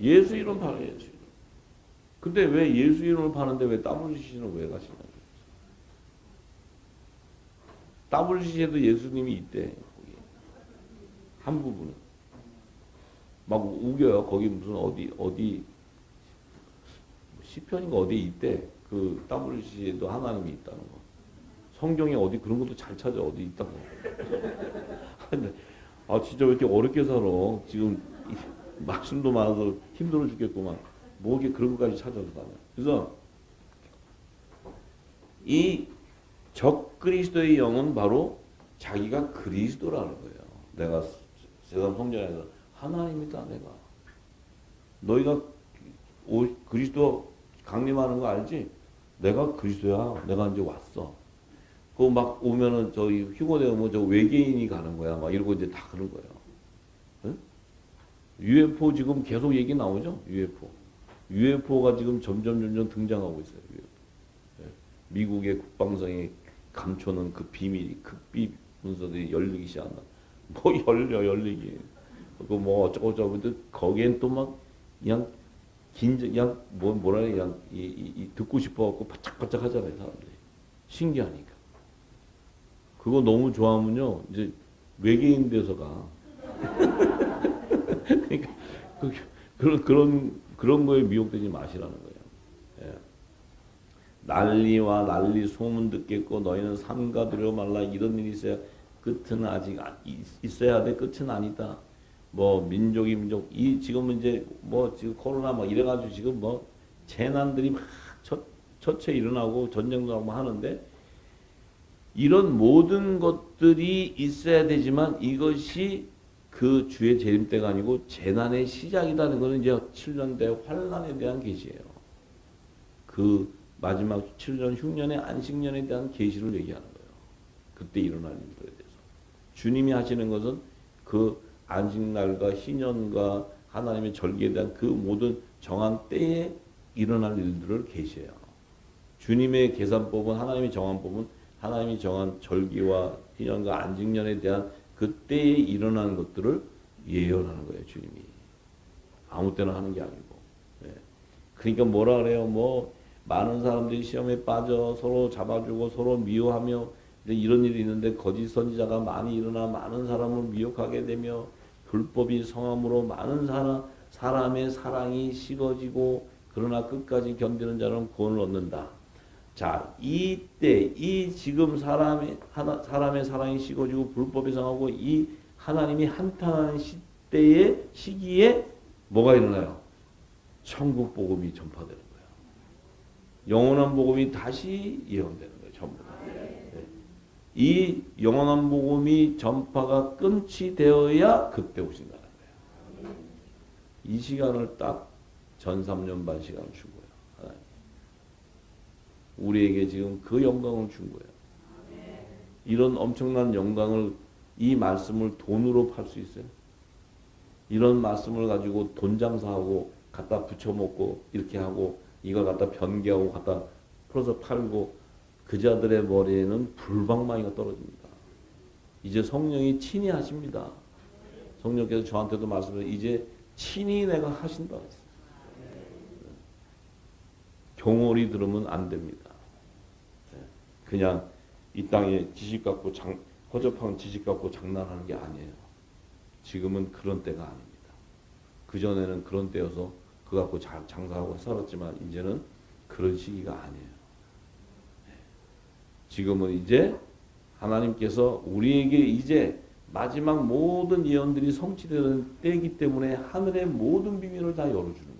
예수 이름 팔아요. 예수 이름. 근데 왜 예수 이름을 파는데 왜 WCC는 왜 가시냐고. WCC에도 예수님이 있대. 거기. 한 부분은. 막 우겨요. 거기 무슨 어디 시편인가 어디에 있대. 그 WCC에도 하나님이 있다는 거. 성경에 어디 그런 것도 잘 찾아. 어디 있다고. 근데 진짜 왜 이렇게 어렵게 살아. 지금 말씀도 많아서 힘들어 죽겠구만. 뭐 이렇게 그런 것까지 찾아서 다녀. 그래서 이 적그리스도의 영은 바로 자기가 그리스도라는 거예요. 내가 세상 성전에서 하나님이다 내가. 너희가 그리스도 강림하는 거 알지? 내가 그리스도야. 내가 이제 왔어. 그거 막 오면은 저희 휴고대 오면 저 외계인이 가는 거야. 막 이러고 이제 다 그런 거예요. 응? UFO 지금 계속 얘기 나오죠? UFO가 지금 점점 등장하고 있어요. UFO. 미국의 국방성이 감춰놓은 그 비밀이 극비 문서들이 열리기 시작한다. 뭐 열리기. 그 뭐 어쩌고저쩌고. 근데 거기엔 또 막 그냥 그냥 뭐라 해 그냥 듣고 싶어갖고 바짝바짝 하잖아요 사람들이. 신기하니까. 그거 너무 좋아하면요 이제 외계인 돼서 가. 그러니까 그런 거에 미혹되지 마시라는 거예요. 예. 난리 소문 듣겠고 너희는 삼가두려 말라. 이런 일이 있어야 끝은 아직 있어야 돼. 끝은 아니다. 뭐 민족이 민족 이 지금 이제 뭐 지금 코로나 막 이래가지고 지금 뭐 재난들이 막 처처 일어나고 전쟁도 하고 하는데 이런 모든 것들이 있어야 되지만 이것이 그 주의 재림 때가 아니고 재난의 시작이라는 것은 이제 7년대 환란에 대한 계시예요. 그 마지막 7년 흉년의 안식년에 대한 계시를 얘기하는 거예요. 그때 일어날 일들에 대해서. 주님이 하시는 것은 그 안식날과 희년과 하나님의 절기에 대한 그 모든 정한 때에 일어날 일들을 계시해요. 주님의 계산법은 하나님이 정한 법은 하나님이 정한 절기와 희년과 안식년에 대한 그때에 일어나는 것들을 예언하는 거예요. 주님이. 아무 때나 하는 게 아니고. 네. 그러니까 뭐라 그래요. 뭐 많은 사람들이 시험에 빠져 서로 잡아주고 서로 미워하며 이런 일이 있는데 거짓 선지자가 많이 일어나 많은 사람을 미혹하게 되며 불법이 성함으로 많은 사람의 사랑이 식어지고 그러나 끝까지 견디는 자는 구원을 얻는다. 자, 이때 이 지금 사람의 사랑이 식어지고 불법이 성하고 이 하나님이 한탄하는 시기에 뭐가 일어나요? 천국 복음이 전파되는 거예요. 영원한 복음이 다시 예언되는 거예요. 전부 다. 네. 이 영원한 복음이 전파가 끊지 되어야 그때 오신다는 거예요. 이 시간을 딱 전 3년 반 시간을 준 거예요. 하나님. 우리에게 지금 그 영광을 준 거예요. 이런 엄청난 영광을 이 말씀을 돈으로 팔 수 있어요? 이런 말씀을 가지고 돈 장사하고 갖다 붙여먹고 이렇게 하고 이걸 갖다 변개하고 갖다 풀어서 팔고 그 자들의 머리에는 불방망이가 떨어집니다. 이제 성령이 친히 하십니다. 성령께서 저한테도 말씀을 이제 친히 내가 하신다 했어요. 경홀히 들으면 안 됩니다. 그냥 이 땅에 지식 갖고 허접한 지식 갖고 장난하는 게 아니에요. 지금은 그런 때가 아닙니다. 그전에는 그런 때여서 그거 갖고 장사하고 살았지만 이제는 그런 시기가 아니에요. 지금은 이제 하나님께서 우리에게 이제 마지막 모든 예언들이 성취되는 때이기 때문에 하늘의 모든 비밀을 다 열어주는 거예요.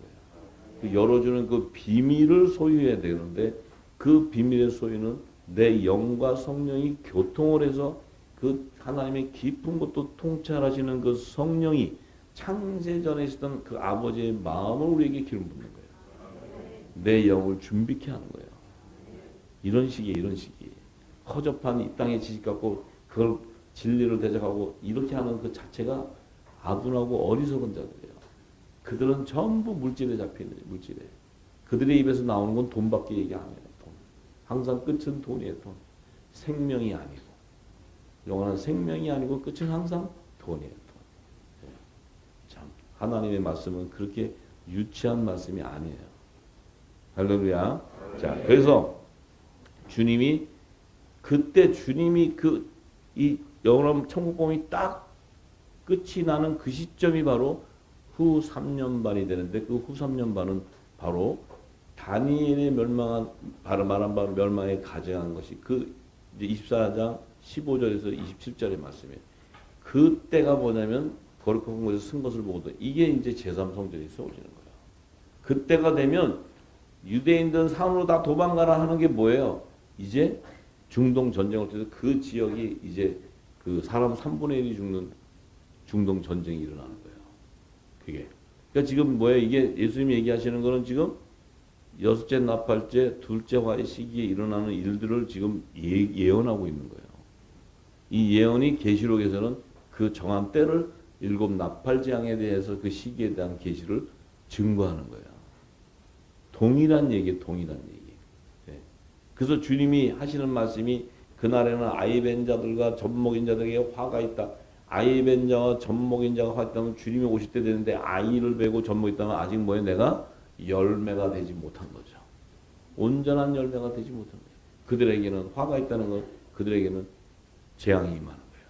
그 열어주는 그 비밀을 소유해야 되는데 그 비밀의 소유는 내 영과 성령이 교통을 해서 그 하나님의 깊은 것도 통찰하시는 그 성령이 창세전에 있었던 그 아버지의 마음을 우리에게 기름 붓는 거예요. 내 영을 준비케 하는 거예요. 이런 시기에 이런 시기. 허접한 이 땅의 지식 갖고 그걸 진리를 대적하고 이렇게 하는 그 자체가 아둔하고 어리석은 자들이에요. 그들은 전부 물질에 잡혀있는 물질에. 그들의 입에서 나오는 건 돈밖에 얘기 안 해요. 돈. 항상 끝은 돈이에요. 돈. 생명이 아니고. 영원한 생명이 아니고 끝은 항상 돈이에요. 돈. 네. 참 하나님의 말씀은 그렇게 유치한 말씀이 아니에요. 할렐루야. 자, 그래서 주님이 그때 주님이 이 영원한 천국 복음이 딱 끝이 나는 그 시점이 바로 후 3년 반이 되는데 그 후 3년 반은 바로 다니엘의 멸망한 말한 바로 멸망에 가증한 것이 그 이제 24장 15절에서 27절의 말씀이에요. 그때가 뭐냐면 거룩한 곳에서 쓴 것을 보거든. 이게 이제 제3성전이 세워지는 거예요. 그때가 되면 유대인들은 산으로 다 도망가라 하는 게 뭐예요? 이제 중동 전쟁을 통해서 그 지역이 이제 그 사람 3분의 1이 죽는 중동 전쟁이 일어나는 거예요. 그게. 그러니까 지금 뭐예요? 이게 예수님이 얘기하시는 거는 지금 여섯째 나팔째, 둘째 화의 시기에 일어나는 일들을 지금 예언하고 있는 거예요. 이 예언이 계시록에서는 그 정한 때를 일곱 나팔재앙에 대해서 그 시기에 대한 계시를 증거하는 거예요. 동일한 얘기, 동일한 얘기. 네. 그래서 주님이 하시는 말씀이 그날에는 아이벤 자들과 젖먹인 자들에게 화가 있다. 아이벤 자와 젖먹인 자가 화 있다면 주님이 오실 때 되는데 아이를 베고 젖먹였다면 아직 뭐예요? 내가 열매가 되지 못한 거죠. 온전한 열매가 되지 못한 거예요. 그들에게는 화가 있다는 건 그들에게는 재앙이 임하는 거예요.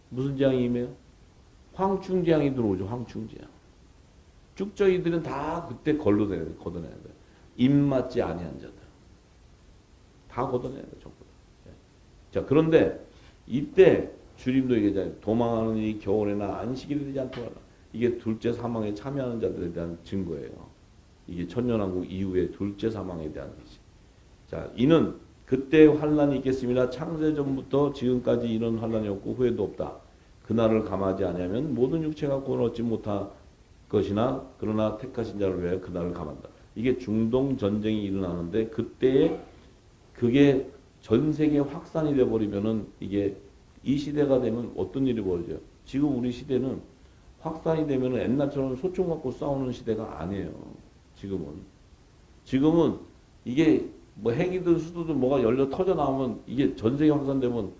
무슨 재앙이 임해요? 황충재앙이 들어오죠. 황충재앙. 쭉저이들은 다 그때 걷어내야 돼요. 입맞지 아니한 자들. 다 걷어내야 돼요. 전부 다. 자, 그런데 이때 주님도 얘기하잖아요. 도망하는 이 겨울에나 안식일이 되지 않도록 하라. 이게 둘째 사망에 참여하는 자들에 대한 증거예요. 이게 천년왕국 이후에 둘째 사망에 대한 것이. 자, 이는 그때 환란이 있겠습니다. 창세 전부터 지금까지 이런 환란이 없고 후에도 없다. 그날을 감하지 아니하면 모든 육체가 구원 얻지 못할 것이나 그러나 택하신 자를 위하여 그날을 감한다. 이게 중동 전쟁이 일어나는데 그때에 그게 전 세계 확산이 돼 버리면은 이게 이 시대가 되면 어떤 일이 벌어져요? 지금 우리 시대는 확산이 되면은 옛날처럼 소총 갖고 싸우는 시대가 아니에요. 지금은 이게 뭐 핵이든 수도든 뭐가 열려 터져 나오면 이게 전 세계 확산되면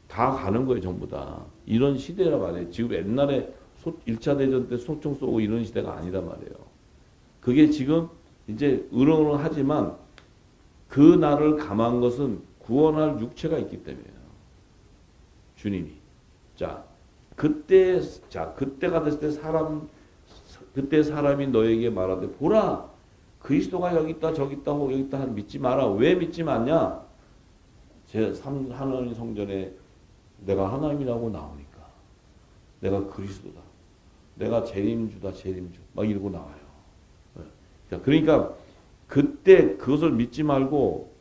다 가는 거예요, 전부 다. 이런 시대라 말이에요. 지금 옛날에 1차 대전 때 소총 쏘고 이런 시대가 아니란 말이에요. 그게 지금 이제 으렁으렁하지만 그 날을 감한 것은 구원할 육체가 있기 때문이에요. 주님이. 그때가 됐을 때 그때 사람이 너에게 말하되 보라 그리스도가 여기 있다 저기 있다 여기 있다 믿지 마라. 왜 믿지 않냐? 하나님 성전에 내가 하나님이라고 나오니까 내가 그리스도다. 내가 재림주다 재림주 막 이러고 나와요. 자, 그러니까 그때 그것을 믿지 말고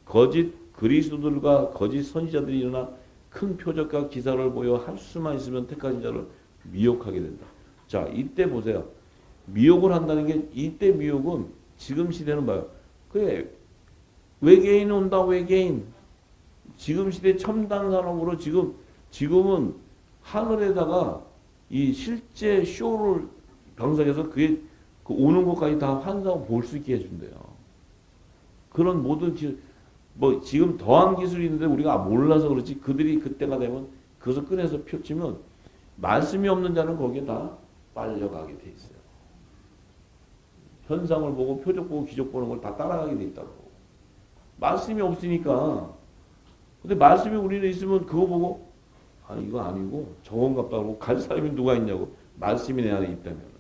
거짓 그리스도들과 거짓 선지자들이 일어나 큰 표적과 기사를 보여 할 수만 있으면 택하신 자를 미혹하게 된다. 자, 이때 보세요. 미혹을 한다는 게 이때 미혹은 지금 시대는 뭐예요? 그래 외계인 온다 외계인. 지금 시대 첨단 산업으로 지금은 하늘에다가 이 실제 쇼를 방송해서 그게 그 오는 것까지 다 환상 볼 수 있게 해준대요. 그런 모든 뭐 지금 더한 기술이 있는데 우리가 몰라서 그렇지 그들이 그때가 되면 그것을 꺼내서 펼치면 말씀이 없는 자는 거기에 다 빨려가게 돼 있어요. 현상을 보고 표적 보고 기적 보는 걸 다 따라가게 돼 있다고. 말씀이 없으니까. 근데 말씀이 우리는 있으면 그거 보고 아 이거 아니고 저건 같다 하고 갈 사람이 누가 있냐고. 말씀이 내 안에 있다면.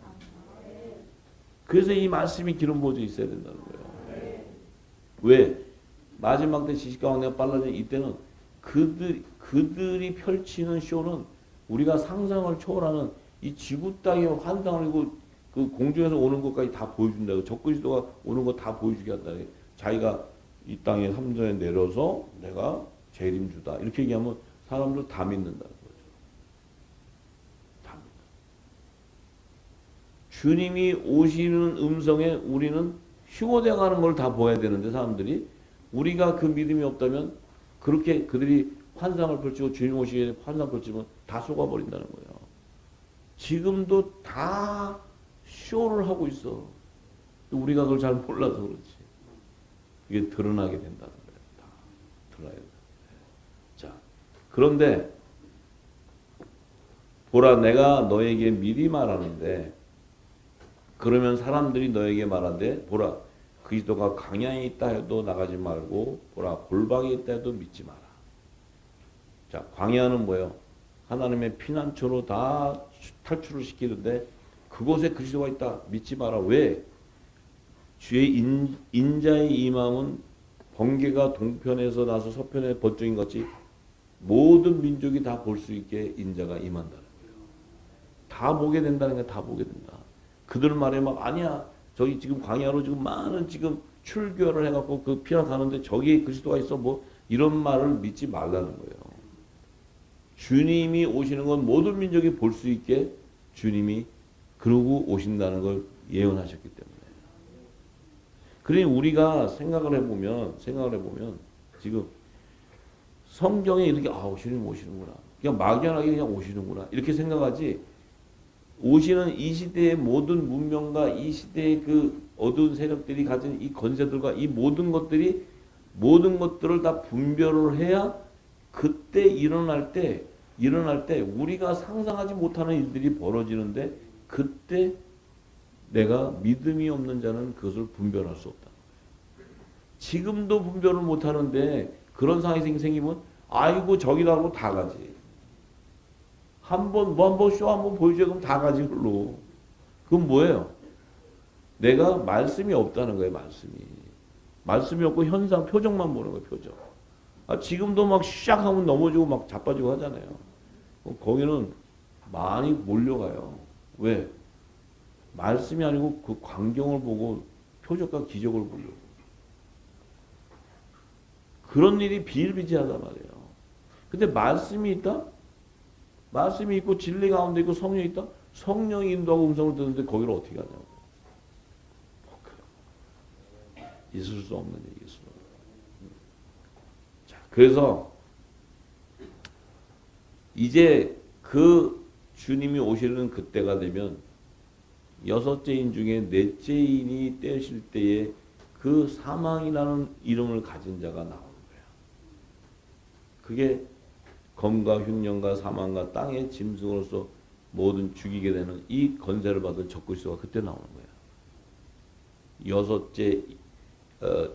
그래서 이 말씀이 기름 부어져 있어야 된다는 거예요. 왜? 마지막 때 지식과 왕래가 빨라진 이때는 그들이 펼치는 쇼는 우리가 상상을 초월하는 이 지구 땅의 환상을 그 공중에서 오는 것까지 다 보여준다고. 적그리스도가 오는 거 다 보여주게 한다고. 자기가 이 땅에 삼전에 내려서 내가 재림주다. 이렇게 얘기하면 사람들 다 믿는다는 거죠. 다 믿는다. 주님이 오시는 음성에 우리는 휴거돼 가는 걸 다 보아야 되는데 사람들이 우리가 그 믿음이 없다면 그렇게 그들이 환상을 펼치고 주님 오시게 환상 펼치면 다 속아버린다는 거예요. 지금도 다 쇼를 하고 있어. 우리가 그걸 잘 몰라서 그렇지. 이게 드러나게 된다는 거예요. 다 드러나게 된다. 자, 그런데 보라 내가 너에게 미리 말하는데 그러면 사람들이 너에게 말하되 보라 그리스도가 광야에 있다 해도 나가지 말고 보라 골방에 있다 해도 믿지 마라. 자, 광야는 뭐예요? 하나님의 피난처로 다 탈출을 시키는데 그곳에 그리스도가 있다 믿지 마라. 왜? 주의 인자의 임함은 번개가 동편에서 나서 서편에 번쩍인 것이 모든 민족이 다 볼 수 있게 인자가 임한다는 거예요. 다 보게 된다는 게 다 보게 된다. 그들 말에 막 아니야. 저기 지금 광야로 지금 많은 지금 출교를 해갖고 그 피나 가는데 저기 그리스도가 있어 뭐 이런 말을 믿지 말라는 거예요. 주님이 오시는 건 모든 민족이 볼 수 있게 주님이 그러고 오신다는 걸 예언하셨기 때문에. 그러니 우리가 생각을 해보면 지금 성경에 이렇게 주님 오시는구나. 그냥 막연하게 그냥 오시는구나. 이렇게 생각하지. 오시는 이 시대의 모든 문명과 이 시대의 그 어두운 세력들이 가진 이 권세들과 이 모든 것들을 다 분별을 해야 그때 일어날 때 우리가 상상하지 못하는 일들이 벌어지는데 그때 내가 믿음이 없는 자는 그것을 분별할 수 없다. 지금도 분별을 못하는데 그런 상황이 생기면 아이고 저기라고 다 가지. 한번 쇼 한번 보여줘야 그럼 다 가지 그걸로. 그건 뭐예요? 내가 말씀이 없다는 거예요. 말씀이 없고 현상 표정만 보는 거예요. 표정. 지금도 막 시작하면 넘어지고 막 자빠지고 하잖아요. 거기는 많이 몰려가요. 왜? 말씀이 아니고 그 광경을 보고 표적과 기적을 보려고. 그런 일이 비일비재하단 말이에요. 근데 말씀이 있다? 말씀이 있고 진리 가운데 있고 성령이 있다? 성령이 인도하고 음성을 듣는데 거기를 어떻게 하냐고. 있을 수 없는 얘기였어. 자, 그래서 이제 그 주님이 오시는 그때가 되면 여섯째 인 중에 넷째 인이 떼실 때에 그 사망이라는 이름을 가진 자가 나오는 거야. 그게 검과 흉년과 사망과 땅의 짐승으로서 모든 죽이게 되는 이 권세를 받은 적그리스도가 그때 나오는 거야.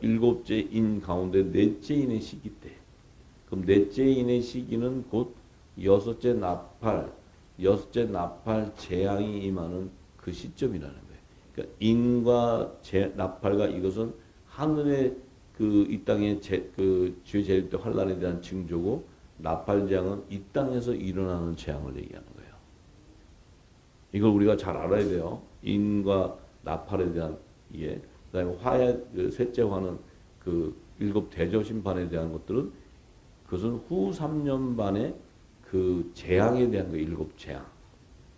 일곱째 인 가운데 넷째 인의 시기 때. 그럼 넷째 인의 시기는 곧 여섯째 나팔 재앙이 임하는 그 시점이라는 거예요. 그러니까 인과 나팔과 이것은 하늘의 그 이 땅의 그 주의 재림 때 환란에 대한 징조고 나팔 재앙은 이 땅에서 일어나는 재앙을 얘기하는 거예요. 이걸 우리가 잘 알아야 돼요. 인과 나팔에 대한 이해. 그다음에 화의 그 셋째 화는 그 일곱 대저 심판에 대한 것들은 그것은 후 3년 반의 그 재앙에 대한 거 일곱 재앙.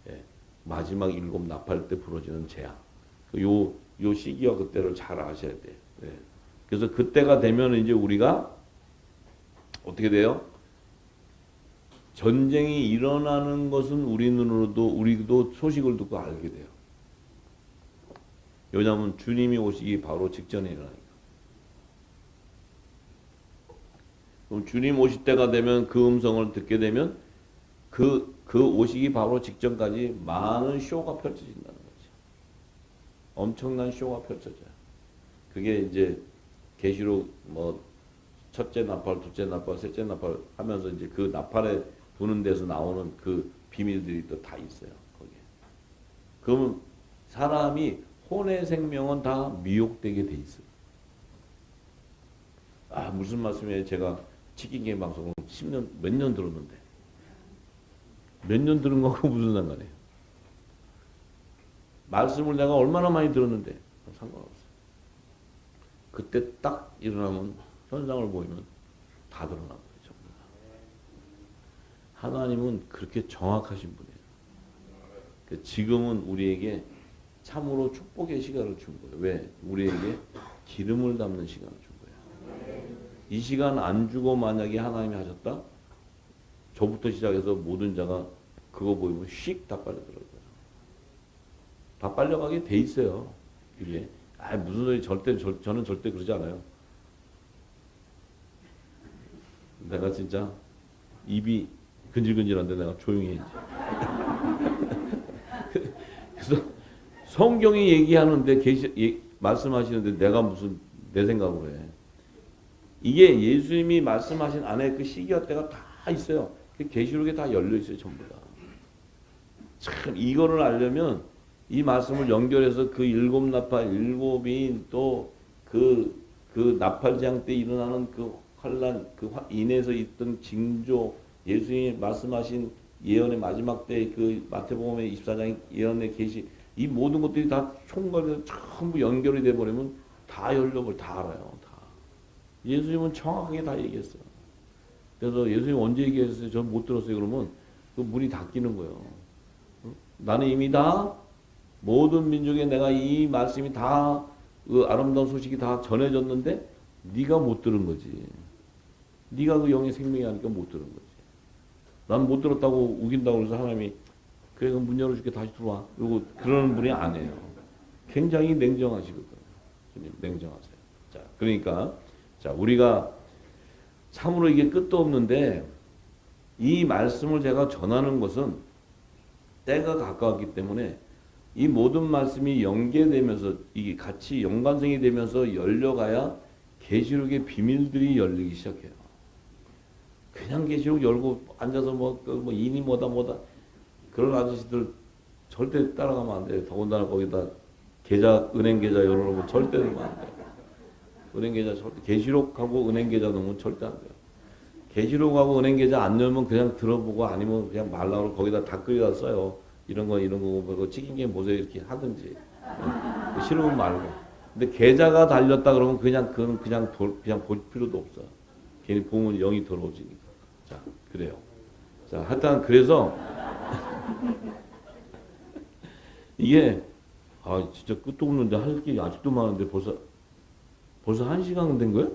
예. 마지막 일곱 나팔 때 부러지는 재앙. 요 시기와 그때를 잘 아셔야 돼요. 예. 그래서 그때가 되면 이제 우리가 어떻게 돼요? 전쟁이 일어나는 것은 우리도 소식을 듣고 알게 돼요. 왜냐하면 주님이 오시기 바로 직전에 일어나니까. 그럼 주님 오실 때가 되면 그 음성을 듣게 되면 그 오시기 바로 직전까지 많은 쇼가 펼쳐진다는 거죠. 엄청난 쇼가 펼쳐져요. 그게 이제 계시록 뭐 첫째 나팔, 둘째 나팔, 셋째 나팔 하면서 이제 그 나팔에 부는 데서 나오는 그 비밀들이 또 다 있어요. 거기에. 그러면 사람이 혼의 생명은 다 미혹되게 돼 있어요. 아, 무슨 말씀이에요? 제가 치킨게임 방송을 10년, 몇 년 들었는데. 몇 년 들은 거하고 무슨 상관이에요? 말씀을 내가 얼마나 많이 들었는데 상관없어요. 그때 딱 일어나면 현상을 보이면 다 드러난 거예요. 전부 다. 하나님은 그렇게 정확하신 분이에요. 지금은 우리에게 참으로 축복의 시간을 준 거예요. 왜? 우리에게 기름을 담는 시간을 준 거예요. 이 시간 안 주고 만약에 하나님이 하셨다? 저부터 시작해서 모든 자가 그거 보이면 휙 다 빨려들어요. 다 빨려가게 돼 있어요. 이게. 아, 무슨 소리 저는 절대 그러지 않아요. 내가 진짜 입이 근질근질한데 내가 조용히 해야지. 그래서 성경이 얘기하는데 말씀하시는데 내가 무슨 내 생각으로 해. 이게 예수님이 말씀하신 안에 그 시기와 때가 다 있어요. 계시록에 다 열려 있어요, 전부 다. 참 이거를 알려면 이 말씀을 연결해서 그 일곱 나팔, 일곱인 또 그 나팔장 때 일어나는 그 환란, 인에서 있던 징조, 예수님이 말씀하신 예언의 마지막 때 그 마태복음의 24장 예언의 계시, 이 모든 것들이 다 총괄해서 전부 연결이 돼 버리면 다 열려버려, 다 알아요, 다. 예수님은 정확하게 다 얘기했어요. 그래서 예수님 언제 얘기했어요? 전 못 들었어요. 그러면 그 문이 닫히는 거예요. 나는 이미 다 모든 민족에 내가 이 말씀이 다 그 아름다운 소식이 다 전해졌는데 네가 못 들은 거지. 네가 그 영의 생명이 아니까 못 들은 거지. 난 못 들었다고 우긴다고 해서 하나님이 그래 그럼 문 열어줄게 다시 들어와. 그리고 그러는 분이 아니에요. 굉장히 냉정하시거든요. 냉정하세요. 자, 그러니까 자 우리가 참으로 이게 끝도 없는데 이 말씀을 제가 전하는 것은 때가 가까웠기 때문에 이 모든 말씀이 연계되면서 이게 같이 연관성이 되면서 열려가야 계시록의 비밀들이 열리기 시작해요. 그냥 계시록 열고 앉아서 뭐 인이 뭐다 그런 아저씨들 절대 따라가면 안 돼요. 더군다나 거기다 은행 계좌 열어놓으면 절대 넣으면 안 돼요. 은행 계좌 절대 계시록하고 은행 계좌 넣으면 절대 안 돼요. 계시록하고 은행 계좌 안 열면 그냥 들어보고 아니면 그냥 말라고 거기다 댓글이다 써요. 이런 거 보고 찍힌 게 보세요 이렇게 하든지. 싫으면 말고. 근데 계좌가 달렸다 그러면 그건 그냥 볼 필요도 없어. 괜히 보면 영이 더러워지니까. 자, 그래요. 자, 하여튼 그래서 이게 진짜 끝도 없는데 할 게 아직도 많은데 벌써 1시간 된 거예요?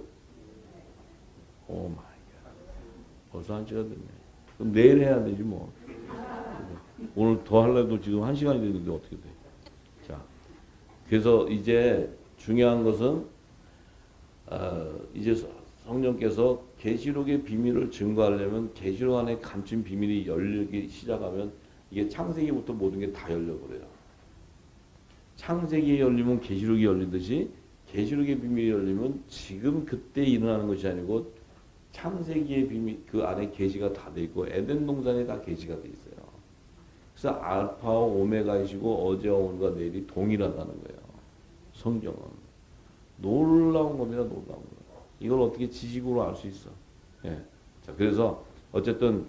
오 마이 갓. 벌써 1시간 됐네. 그럼 내일 해야 되지 뭐. 오늘 더 하려도 지금 1시간이 됐는데 어떻게 돼? 자, 그래서 이제 중요한 것은 이제 성령께서 계시록의 비밀을 증거하려면 계시록 안에 감춘 비밀이 열리기 시작하면 이게 창세기부터 모든 게 다 열려버려요. 창세기에 열리면 계시록이 열리듯이 계시록의 비밀이 열리면 지금 그때 일어나는 것이 아니고 창세기의 비밀 그 안에 계시가 다 돼 있고 에덴 동산에 다 계시가 돼 있어요. 그래서 알파와 오메가이시고 어제와 오늘과 내일이 동일하다는 거예요. 성경은 놀라운 겁니다. 놀라운 거. 이걸 어떻게 지식으로 알 수 있어? 예. 자, 그래서 어쨌든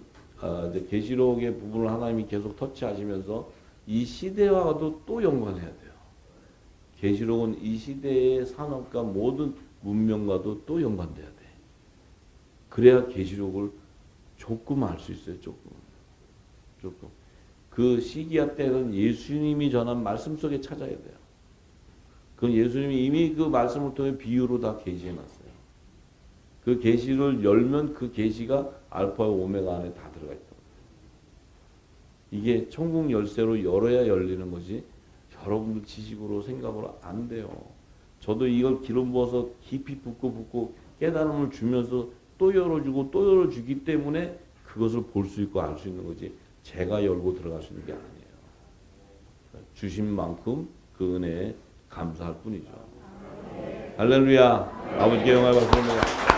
이제 계시록의 부분을 하나님이 계속 터치하시면서 이 시대와도 또 연관해야 돼요. 계시록은 이 시대의 산업과 모든 문명과도 또 연관돼야 돼. 그래야 계시록을 조금 알 수 있어요. 조금. 그 시기야 때는 예수님이 전한 말씀 속에 찾아야 돼요. 그 예수님이 이미 그 말씀을 통해 비유로 다 계시해놨어요. 그 계시를 열면 그 계시가 알파와 오메가 안에 다 들어가 있다. 이게 천국 열쇠로 열어야 열리는 것이 여러분들 지식으로 생각으로 안 돼요. 저도 이걸 기름 부어서 깊이 붓고 깨달음을 주면서 또 열어주고 또 열어주기 때문에 그것을 볼 수 있고 알 수 있는 거지 제가 열고 들어갈 수 있는 게 아니에요. 주신 만큼 그 은혜에 감사할 뿐이죠. 할렐루야. 아버지께 영광을 받습니다.